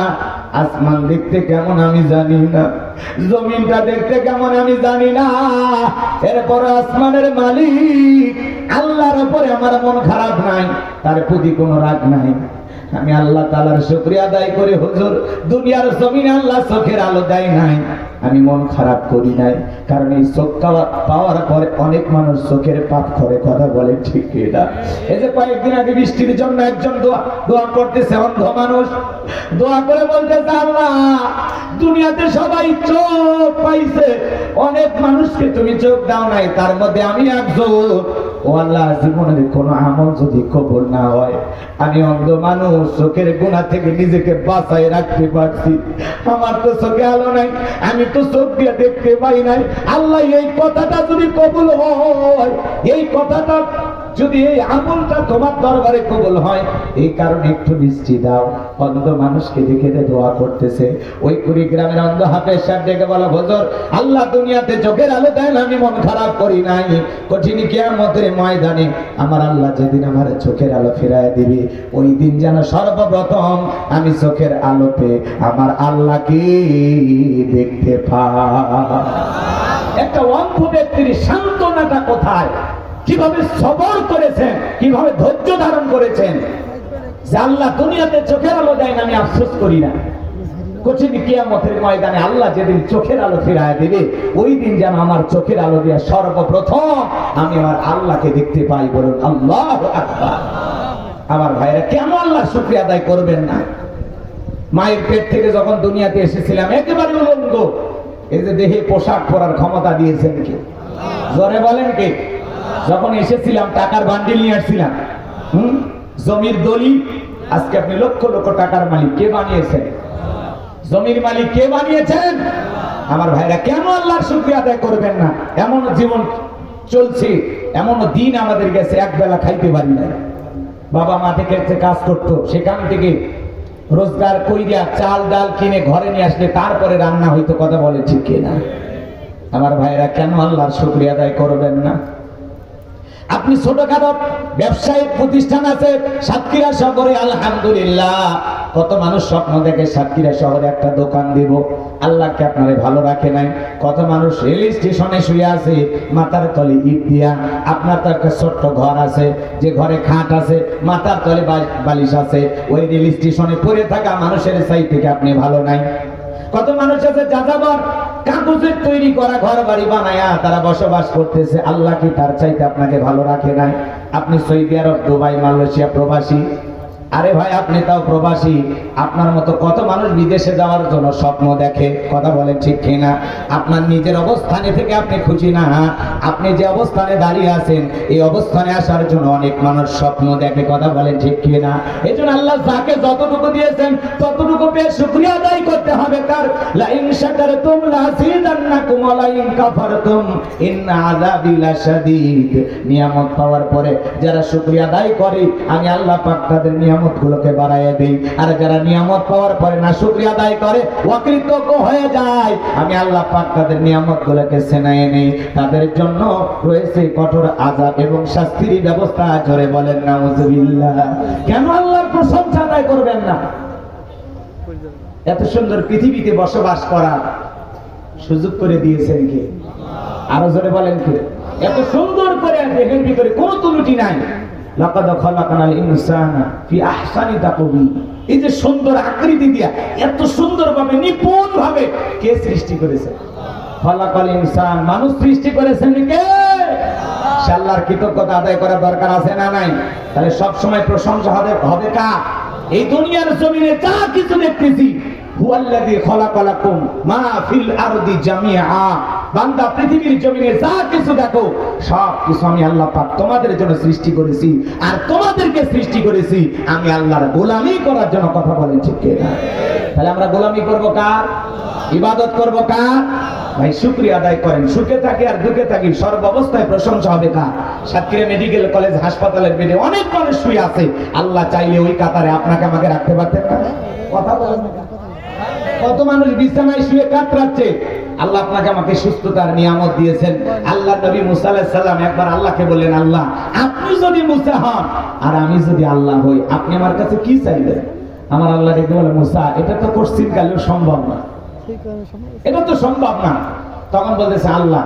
S1: আসমান দেখতে কেমন আমি জানি না, জমিনটা দেখতে কেমন আমি জানি না। এরপর আসমানের মালিক আল্লাহর উপরে আমার মন খারাপ নাই, তার প্রতি কোনো রাগ নাই। আমি আল্লাহ তাআলার শুকরিয়া আদায় করি হুজুর দুনিয়ার জমিনে আল্লাহ চোখের আলো দেয় নাই, আমি মন খারাপ করি নাই। কারণ এই চোখ পাওয়ার পরে অনেক মানুষ চোখের পাপ করে, কথা বলে ঠিক না? এই যে কয়েকদিন আগে বৃষ্টির জন্য একজন দোয়া করতেছে, অন্ধ মানুষ দোয়া করে বলতেছে আল্লাহ দুনিয়াতে সবাই চোখ পাইছে, অনেক মানুষকে তুমি চোখ দাও নাই, তার মধ্যে আমি একজন। ও আল্লাহ জীবনের কোনো আমল যদি কবুল না হয়, আমি অন্ধ মানুষ চোখের গুনাহ থেকে নিজেকে বাঁচাই রাখতে পারছি, আমার তো চোখে আলো নাই, আমি তো চোখ দিয়ে দেখতে পাই নাই। আল্লাহ এই কথাটা যদি কবুল হয়, এই কথাটা যদি এই আমলটা তোমার দরবারে কবুল হয়, এই কারণে একটু বৃষ্টি দাও। অন্ধ মানুষকে দেখে দোয়া করতেছে। ওই কুড়িগ্রামের অন্ধ হাফেজ সাহেব ডেকে বলা হুজুর আল্লাহ দুনিয়াতে চোখের আলো দেয় না, আমি মন খারাপ করি নাই। কঠিন কিয়ামতের ময়দানে আমার আল্লাহ যেদিন আমার চোখের আলো ফিরায় দিবে, ওই দিন যেন সর্বপ্রথম আমি চোখের আলোতে আমার আল্লাহকে দেখতে পাই। একটা অন্ধ ব্যক্তির সান্ত্বনাটা কোথায়, কিভাবে সবর করেছেন, কিভাবে ধৈর্য ধারণ করেছেন যে আল্লাহ দুনিয়াতে চোখের আলো দেয় না, আমি আফসোস করি না। কঠিন কিয়ামতের ময়দানে আল্লাহ যেদিন চোখের আলো ফিরায় দেবে, ওই দিন যেন আমার চোখের আলো দিয়ে সর্বপ্রথম আমি আমার আল্লাহকে দেখতে পাই। বলুন আল্লাহু আকবার। আমার ভাইরা কেন আল্লাহর শুকরিয়া আদায় করবেন না? মায়ের পেট থেকে যখন দুনিয়াতে এসেছিলাম একেবারে উলঙ্গ, এই যে দেহে পোশাক পরার ক্ষমতা দিয়েছেন কে? জোরে বলেন কে? যখন এসেছিলাম টাকার বান্ডিল নিয়ে আসছিলাম, জমির দলিল, আজকে আপনি লক্ষ লক্ষ টাকার মালিক, কে বানিয়েছেন? জমির মালিক কে বানিয়েছেন? আমার ভাইরা কেন আল্লাহর শুকরিয়া আদায় করবেন না? এমন জীবন চলছে, এমন দিন আমাদের গেছে এক বেলা খাইতে পারি না। বাবা মাঠে খেতে কাজ করতো, সেখান থেকে রোজগার কইরা চাল ডাল কিনে ঘরে নিয়ে আসলে তারপরে রান্না হইতো, কথা বলে ঠিক কিনা? আমার ভাইরা কেন আল্লাহর শুকরিয়া আদায় করবেন না? আপনি ছোটখাটো ব্যবসায়িক প্রতিষ্ঠান আছে সাতক্ষীরা শহরে, আলহামদুলিল্লাহ কত মানুষ স্বপ্ন দেখে সাতক্ষীরা শহরে একটা দোকান দিব, আল্লাহকে আপনারে ভালো রাখে নাই। কত মানুষ রেল স্টেশনে শুয়ে আছে মাথার তলে ইট দিয়া, আপনার তো একটা ছোট্ট ঘর আছে, যে ঘরে খাট আছে, মাথার তলে বালিশ আছে, ওই রেল স্টেশনে পড়ে থাকা মানুষের চাই থেকে আপনি ভালো নাই। কত মানুষ আছে যাযাবর, কাগজের তৈরি করা ঘর বাড়ি বানায়া তারা বসবাস করতেছে, আল্লাহ কি তার চাইতে আপনাকে ভালো রাখে নাই? আপনি সৌদি আরব, দুবাই, মালয়েশিয়া প্রবাসী, আরে ভাই আপনি তাও প্রবাসী, আপনার মতো কত মানুষ বিদেশে যাওয়ার জন্য স্বপ্ন দেখে, কথা বলেন ঠিক কিনা? আপনার নিজের অবস্থানে থেকে আপনি খুশি না? আপনি যে অবস্থানে দাঁড়িয়ে আছেন এই অবস্থানে আসার জন্য অনেক মানুষ স্বপ্ন দেখে, কথা বলেন ঠিক কিনা? এই জন্য আল্লাহ যাকে যতটুকু দিয়েছেন ততটুকু পেয়ে শুকরিয়া আদায় করতে হবে। কার লা ইন শাকারতুম লাযিদান্নাকুম ওয়া লা ইন কাফারতুম ইন্না আযাবি লাশাদীদ। নিয়ামত পাওয়ার পরে যারা শুকরিয়া আদায় করে আমি আল্লাহ পাক তাদের নিয়ামতগুলোকে বাড়াইয়া দেই, আর যারা নিয়ামত পাওয়ার পরে না শুকরিয়া আদায় করে অকৃতজ্ঞ হয়ে যায় আমি আল্লাহ পাক তাদের নিয়ামতগুলোকে ছেনাইয়ে নেই। তাদের জন্য রয়েছে কঠোর আযাব এবং শাস্তির ব্যবস্থা। জোরে বলেন নাউযুবিল্লাহ। কেন আল্লাহর প্রশংসা আদায় করবেন না? এত সুন্দর পৃথিবীতে বসবাস করার সুযোগ করে দিয়েছেন কে? আরো জোরে বলেন কে? এত সুন্দর করে দেহের ভিতরে কোনো ত্রুটি নাই। লাকাদ খালাকনাল ইনসানা ফি আহসানি তাকওয়িম। এই যে সুন্দর আকৃতি দিয়া এত সুন্দরভাবে নিপুণভাবে কে সৃষ্টি করেছে? খালাকাল ইনসান, মানুষ সৃষ্টি করেছেন কে? আল্লাহর কৃতজ্ঞতা আদায় করার দরকার আছে না নাই? তাহলে সব সময় প্রশংসা হবে কার? এই দুনিয়ার জমিনে যা কিছু দেখতেছি হুয়াল্লাযী খালাকালাকুম মা ফিল আরদি জামিআ। বান্দা পৃথিবীর জমিনে যা কিছু দেখো সব কিছু আমি আল্লাহ পাক তোমাদের জন্য সৃষ্টি করেছি, আর তোমাদেরকে সৃষ্টি করেছি আমি আল্লাহর গোলামি করার জন্য, কথা বলেন ঠিক কি না? তাহলে আমরা গোলামি করব কার? ইবাদত করব কার? ভাই শুকরিয়া আদায় করেন। সুখে থাকি আর দুঃখে থাকি সর্ব অবস্থায় প্রশংসা হবে কার? সাতক্ষীরা মেডিকেল কলেজ হাসপাতালের বেডে অনেক মানুষ শুয়ে আছে, আল্লাহ চাইলে ওই কাতারে আপনাকে আমাকে রাখতে পারতেন না? কথা বলেন না? কত মানুষ বিছানায় শুয়ে কাতরাচ্ছে, আল্লাহ আপনাকে আমাকে সুস্থতার নিয়ামত দিয়েছেন। আল্লাহ নবী মুসা আলাইহিস সালাম একবার আল্লাহকে বললেন, আল্লাহ আপনি যদি মুসা হন আর আমি যদি আল্লাহ হই আপনি আমার কাছে কি চাইবেন? আমার আল্লাহ ডেকে বলে, মুসা এটা তো কোশ্চিন কালেও সম্ভব না, এটা তো সম্ভব না। তখন বলতেছে, আল্লাহ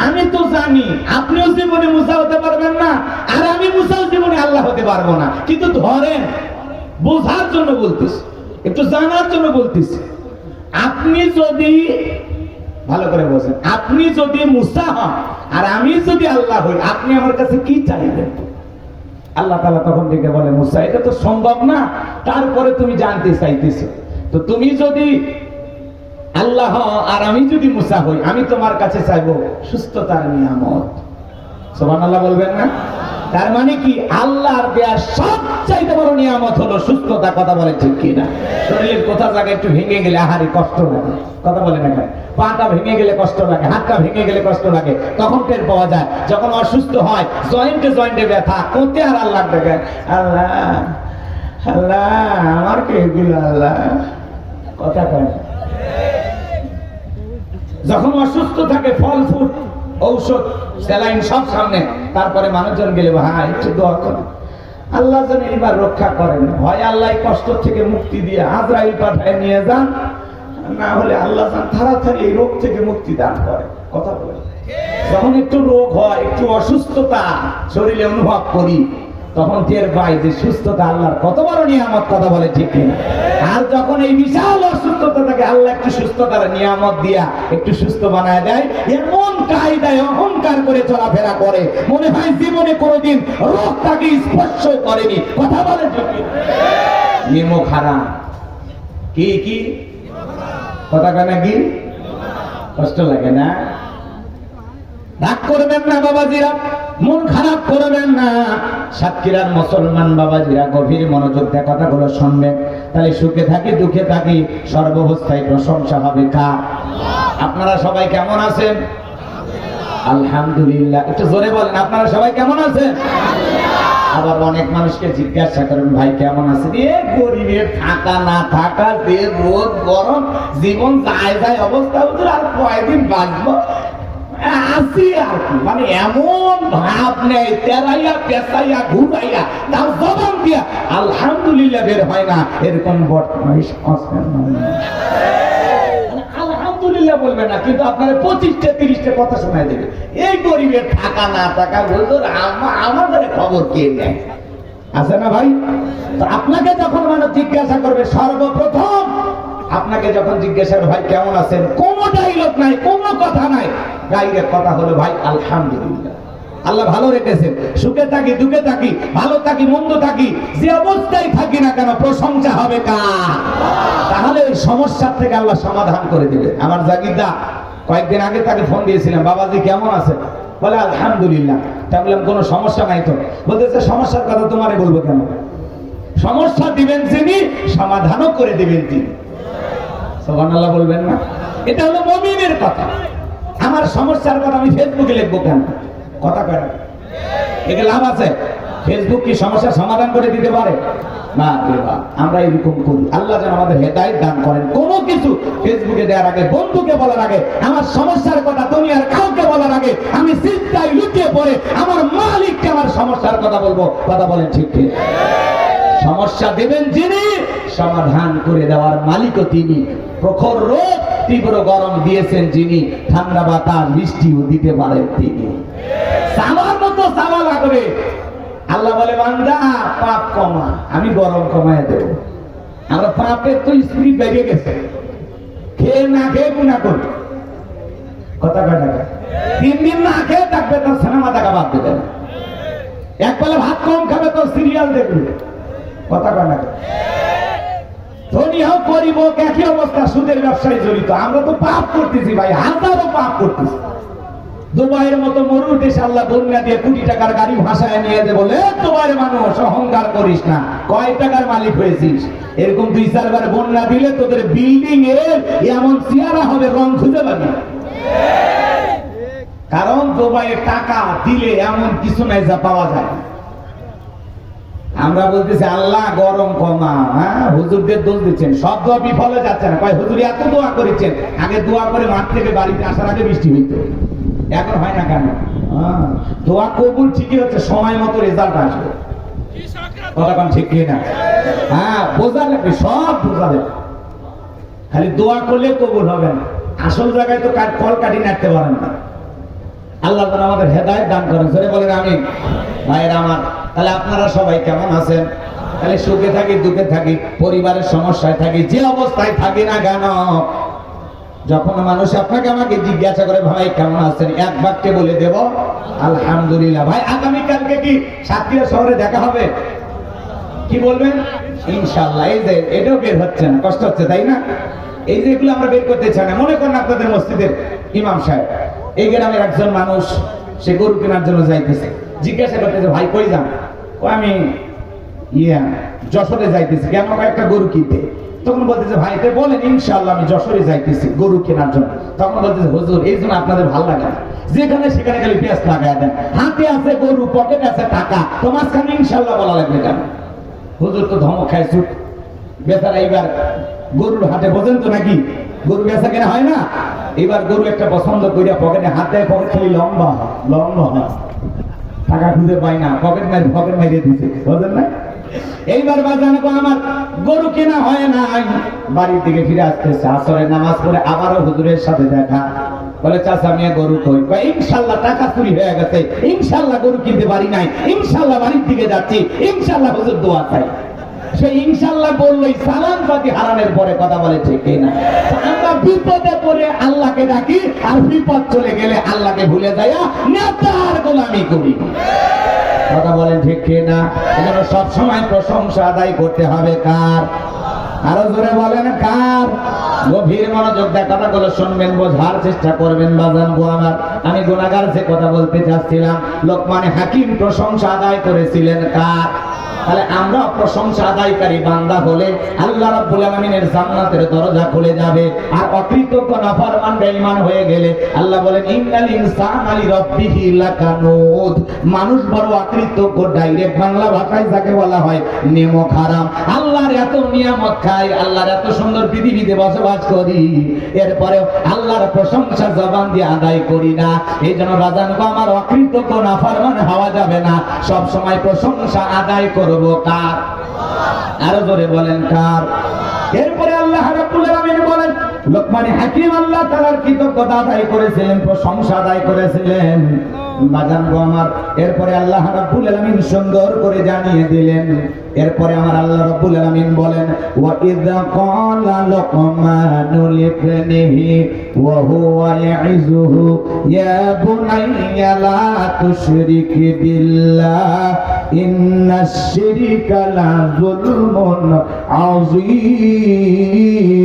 S1: আমি তো জানি আপনিও জীবনে মুসা হতে পারবেন না আর আমি মুসাও জীবনে আল্লাহ হতে পারবো না, কিন্তু ধরেন বোঝার জন্য বলতেছি, একটু জানার জন্য বলতেছি, আপনি যদি ভালো করে বলছেন, আপনি যদি মুসা হন আর আমি যদি আল্লাহ হই আপনি আমার কাছে কি চাইবেন? আল্লাহ তাআলা তখন থেকে বলে, মুসা এটা তো সম্ভব না, তারপরে তুমি জানতে চাইতেছো, তো তুমি যদি আল্লাহ আর আমি যদি মুসা হই আমি তোমার কাছে চাইবো সুস্থতার নিয়ামত। সুবহানাল্লাহ বলবেন না? তার মানে কি আল্লাহর দেয়া সবচাইতে বড় নিয়ামত হলো সুস্থতা, কথা বলে ঠিক কি না? শরীরের কোথা জায়গা একটু ভেঙে গেলে আহারে কষ্ট লাগে, কথা বলে না? পাটা ভেঙে গেলে কষ্ট লাগে, হাতটা ভেঙে গেলে কষ্ট লাগে, তখন টের পাওয়া যায়। যখন অসুস্থ হয় জয়েন্টে জয়েন্টে ব্যথা, কোতে আর আল্লাহ দেখে, আল্লাহ আল্লাহ আমার কে দিল আল্লাহ, কথা কয়। যখন অসুস্থ থাকে ফল ফুল ঔষধ স্যালাইন সব সামনে, তারপরে মানুষজন গেলে ভাই একটু দোয়া করেন আল্লাহ যেন এবার রক্ষা করেন, হয় আল্লাহ কষ্ট থেকে মুক্তি দিয়ে আজরাইল পাঠায় নিয়ে যান, না হলে আল্লাহ যেন তাড়াতাড়ি এই রোগ থেকে মুক্তি দান করে, কথা বলেন। যখন একটু রোগ হয় একটু অসুস্থতা শরীরে অনুভব করি তখন টের পাই যে সুস্থতা আল্লাহর কত বড় নিয়ামত, কথা বলে ঠিক কিনা? আর যখন এই বিশাল অসুস্থতা থাকে আল্লাহ একটু সুস্থতার নিয়ামত দিয়া একটু সুস্থ বানায় দেয়, এমন কায়দায় অহংকার করে চলাফেরা করে মনে হয় জীবনে কোনোদিন রোগ তাকে স্পর্শ করেনি, কথা বলে ঠিক কিনা? নিমক হারাম কি কি কথা কয় নাকি? কষ্ট লাগে না? রাগ করবেন না বাবাজিরা, মন খারাপ করবেন না। সাতক্ষীরার মুসলমান বাবাজিরা গভীর মনোযোগ দিয়ে কথাগুলো শুনবেন, তাহলে সুখে থাকি দুঃখে থাকি সর্বাবস্থায় প্রশংসা হবে কার? আপনারা সবাই কেমন আছেন? আলহামদুলিল্লাহ। একটু জোরে বলেন, আপনারা সবাই কেমন আছেন? আবার অনেক মানুষকে জিজ্ঞাসা করেন, ভাই কেমন আছেন? এ গরিবের থাকা না থাকা, যে রোদ গরম জীবন যায় যায় অবস্থা, আর কয়দিন বাঁচবো আসি আর কি, মানে এমন ভাব নেই, তেরাইয়া পেঁচাইয়া ঘুরাইয়া তার জবান দিয়া আলহামদুলিল্লাহ বের হয় না, এরকম বর্তমানে আলহামদুলিল্লাহ বলবে না, কিন্তু আপনার 25টা 30টা কথা শোনায় দেবে। এই গরিবের থাকা না থাকা হুজুর আমাদের খবর কে নেয়? আছে না ভাই? তো আপনাকে যখন মানুষ জিজ্ঞাসা করবে সর্বপ্রথম আপনাকে যখন জিজ্ঞাসা করবে ভাই কেমন আছেন, কোনো ডায়লগ নাই, কোনো কথা নাই, ডাইরেক্ট কথা হলো ভাই আলহামদুলিল্লাহ। আল্লাহ ভালো রেখেছেন। সুখে থাকি দুঃখে থাকি ভালো থাকি মন্দ থাকি যে অবস্থায় থাকি না কেন প্রশংসা হবে কার? তাহলে ওই সমস্যার থেকে আল্লাহ সমাধান করে দিবে। আমার জাগিরদা কয়েকদিন আগে তাকে ফোন দিয়েছিলাম, বাবাজি কেমন আছে? বলে আলহামদুলিল্লাহ। তা বললাম কোনো সমস্যা নাই তো? বলতেছে সমস্যার কথা তোমারে বলবো কেন? সমস্যা দিবেন যিনি, সমাধানও করে দিবেন তিনি। সুবহানাল্লাহ বলবেন না? এটা হলো মুমিনের কথা। আমার সমস্যার কথা আমি ফেসবুকে লিখবো কেন? কথা কয় না, এতে লাভ আছে? ফেসবুক কি সমস্যার সমাধান করে দিতে পারে? না দেবা। আমরা এরকম করি। আল্লাহ যেন আমাদের হেদায়েত দান করেন। কোনো কিছু ফেসবুকে দেওয়ার আগে, বন্ধুকে বলার আগে, আমার সমস্যার কথা দুনিয়ার কাউকে বলার আগে আমি চিন্তায় লুকিয়ে পড়ে আমার মালিককে আমার সমস্যার কথা বলবো। কথা বলেন ঠিক ঠিক? সমস্যা দেবেন যিনি, সমাধান করে দেওয়ার মালিকও তিনি। প্রখর রোদ তীব্র গরম দিয়েছেন যিনি, ঠান্ডা বাতাস বৃষ্টিও দিতে পারেন তিনি। সামার মতো সামা লাগবে। আল্লাহ বলে বান্দা পাপ কমা, আমি গরম কমায় দেব। আমরা পাপের তো স্পিড বেড়ে গেছে, খেয়ে না খেয়ে গুনাহ করি। কথা কয় না? 3 দিন না খেয়ে থাকবে তো সিনেমা দেখা বাদ দেবে না। এক বেলা ভাত কম খাবে তো সিরিয়াল দেখবে। কথা কয় না? ধনী হোক গরিব হোক একই অবস্থা, সুদের ব্যবসায় জড়িত। আমরা তো পাপ করতেছি ভাই, হাজারো পাপ করতেছি। দুবাইয়ের মতো মরুর দেশে আল্লাহ বন্যা দিয়ে কোটি টাকার গাড়ি ভাসায় নিয়ে দেবো। দুবাইয়ের মানুষ অহংকার করিস না, কয় টাকার মালিক হয়েছিস? এরকম 2-4 বার বন্যা দিলে তোদের বিল্ডিং এর এমন চেহারা হবে, রং খুঁজে পাবি। কারণ দুবাইয়ে টাকা দিলে এমন কিছু নাই যা পাওয়া যায়। আমরা বলতেছি আল্লাহ গরম কমা, হ্যাঁ হুজুরদের দোষ দিচ্ছেন, সব দোয়া বিফলে যাচ্ছে না। কয় হুজুর এত দোয়া করেছেন, আগে দোয়া করে মাঠ থেকে বাড়িতে আসার আগে বৃষ্টি হইত, এখন হয় না কেন? দোয়া কবুল ঠিকই হচ্ছে, সময় মতো রেজাল্ট আসবে। কতক্ষণ ঠিক কি না? হ্যাঁ বোঝা লাগবে, সব বোঝা লাগবে। খালি দোয়া করলে কবুল হবে না, আসল জায়গায় তো কল কাটি নাড়তে পারেন না। আল্লাহ আমাদের হেদায়েত দান করেন, জোরে বলেন আমিন। ভাইয়েরা আমার, তাহলে আপনারা সবাই কেমন আছেন? তাহলে সুখে থাকি দুঃখে থাকি পরিবারের সমস্যায় থাকি, যে অবস্থায় থাকি না কেন, যখন মানুষ আপনাকে আমাকে জিজ্ঞাসা করে ভাই কেমন আছেন, এক বাক্যে বলে দেব আলহামদুলিল্লাহ। ভাই আগামীকালকে কি সাতক্ষীরা শহরে দেখা হবে? কি বলবেন? ইনশাআল্লাহ। এই যে এটাও বের হচ্ছে না, কষ্ট হচ্ছে তাই না? এই যে এগুলো আমরা বের করতে চাই না। মনে করেন আপনাদের মসজিদের ইমাম সাহেব, এই গ্রামের একজন মানুষ, সে গরু কেনার জন্য যাইতেছে, জিজ্ঞাসা করতেছে ভাই কই যান? আমি যশোরে যাইতেছি। কেন? একটা গরু কিনতে। তখন বলতেছে ভাই বলেন ইনশাআল্লাহ আমি যশোরে যাইতেছি গরু কেনার জন্য। তখন বলতেছে হুজুর এই জন্য আপনাদের ভালো লাগে না, যেখানে সেখানে খালি পেঁয়াজ লাগায় দেন, হাতে আছে গরু পকেটে আছে টাকা, তো মাঝখানে ইনশাআল্লাহ বলা লাগবে কেন? হুজুর তো ধমক খায় চুপ। বেচারা এইবার গরুর হাটে বোঝেন তো নাকি গরু বেচা কেনা হয় না। এবার গরু একটা পছন্দ করিয়া পকেটে হাত দেয়, পকেট খালি লম্বা লম্বা, টাকা খুঁজে পাই না, পকেট মারিয়ে দিচ্ছে, বোঝেন না? এইবার বাজান আমার গরু কেনা হয় না, বাড়ির দিকে ফিরে আসতেছে, আসরের নামাজ পড়ে আবারও হুজুরের সাথে দেখা। বলে চাচা মিয়া গরু কই? ইনশাআল্লাহ টাকা চুরি হয়ে গেছে, ইনশাআল্লাহ গরু কিনতে পারি নাই, ইনশাআল্লাহ বাড়ির দিকে যাচ্ছি, ইনশাআল্লাহ হুজুর দোয়া চাই। সে ইনশাআল্লাহ বললোই সালাম পাতি হারানোর পরে কথা বলে ঠিক না? আমরা বিপদে পড়ে আল্লাহকে ডাকি, আর বিপদ চলে গেলে আল্লাহকে ভুলে যাইয়া নেতার গোলামি করি। কথা বলেন ঠিক না? এজন্য সব সময় প্রশংসা আদায় করতে হবে কার? আরো জোরে বলেন কার? গভীর মনোযোগ দিয়ে কথাগুলো শুনবেন, বোঝার চেষ্টা করবেন। বাজান গো আমার, আমি গুনাহগার যে কথা বলতে চাচ্ছিলাম, লোকমান হাকিম প্রশংসা আদায় করেছিলেন কার? তাহলে আমরা প্রশংসা আদায়কারী বান্দা হলে আল্লাহ রাব্বুল আলামিনের জান্নাতের দরজা খুলে যাবে। আর অকৃতজ্ঞ নাফরমান বেঈমান হয়ে গেলে আল্লাহ বলেন ইন্নাল ইনসানা লিরাব্বিহি লাকানুদ। মানুষ বড় অকৃতজ্ঞ, ডাইরেক্ট বাংলা ভাষায় যাকে বলা হয় নেমক হারাম। আল্লাহর এত নিয়ামত খাই, আল্লাহর এত সুন্দর পৃথিবীতে বসবাস করি, এরপরে আল্লাহর প্রশংসা জবান দিয়ে আদায় করি না। এই জন্য বাজান গো আমার, অকৃতজ্ঞ নাফরমান হওয়া যাবে না, সব সময় প্রশংসা আদায় করব কার? আরো জোরে বলেন কার? এরপরে আল্লাহ রাব্বুল আলামিন বলেন লোকমান হাকিম আল্লাহ তাআলার কৃতজ্ঞতা আদায় করেছিলেন, প্রশংসা আদায় করেছিলেন। বাজান গো আমার, এরপরে আল্লাহ রাব্বুল আলামিন সুন্দর করে জানিয়ে দিলেন। এরপরে আমার আল্লাহ রাব্বুল আলামিন বলেন, ওয়া ইযা ক্বালা লুকমানু লিবনিহি ওয়া হুয়া ইয়াইযুহু ইয়া বুনাইয়া লা তুশরিক বিল্লাহ ইন্নাশ শিরকা লা যুলমুন আযীম।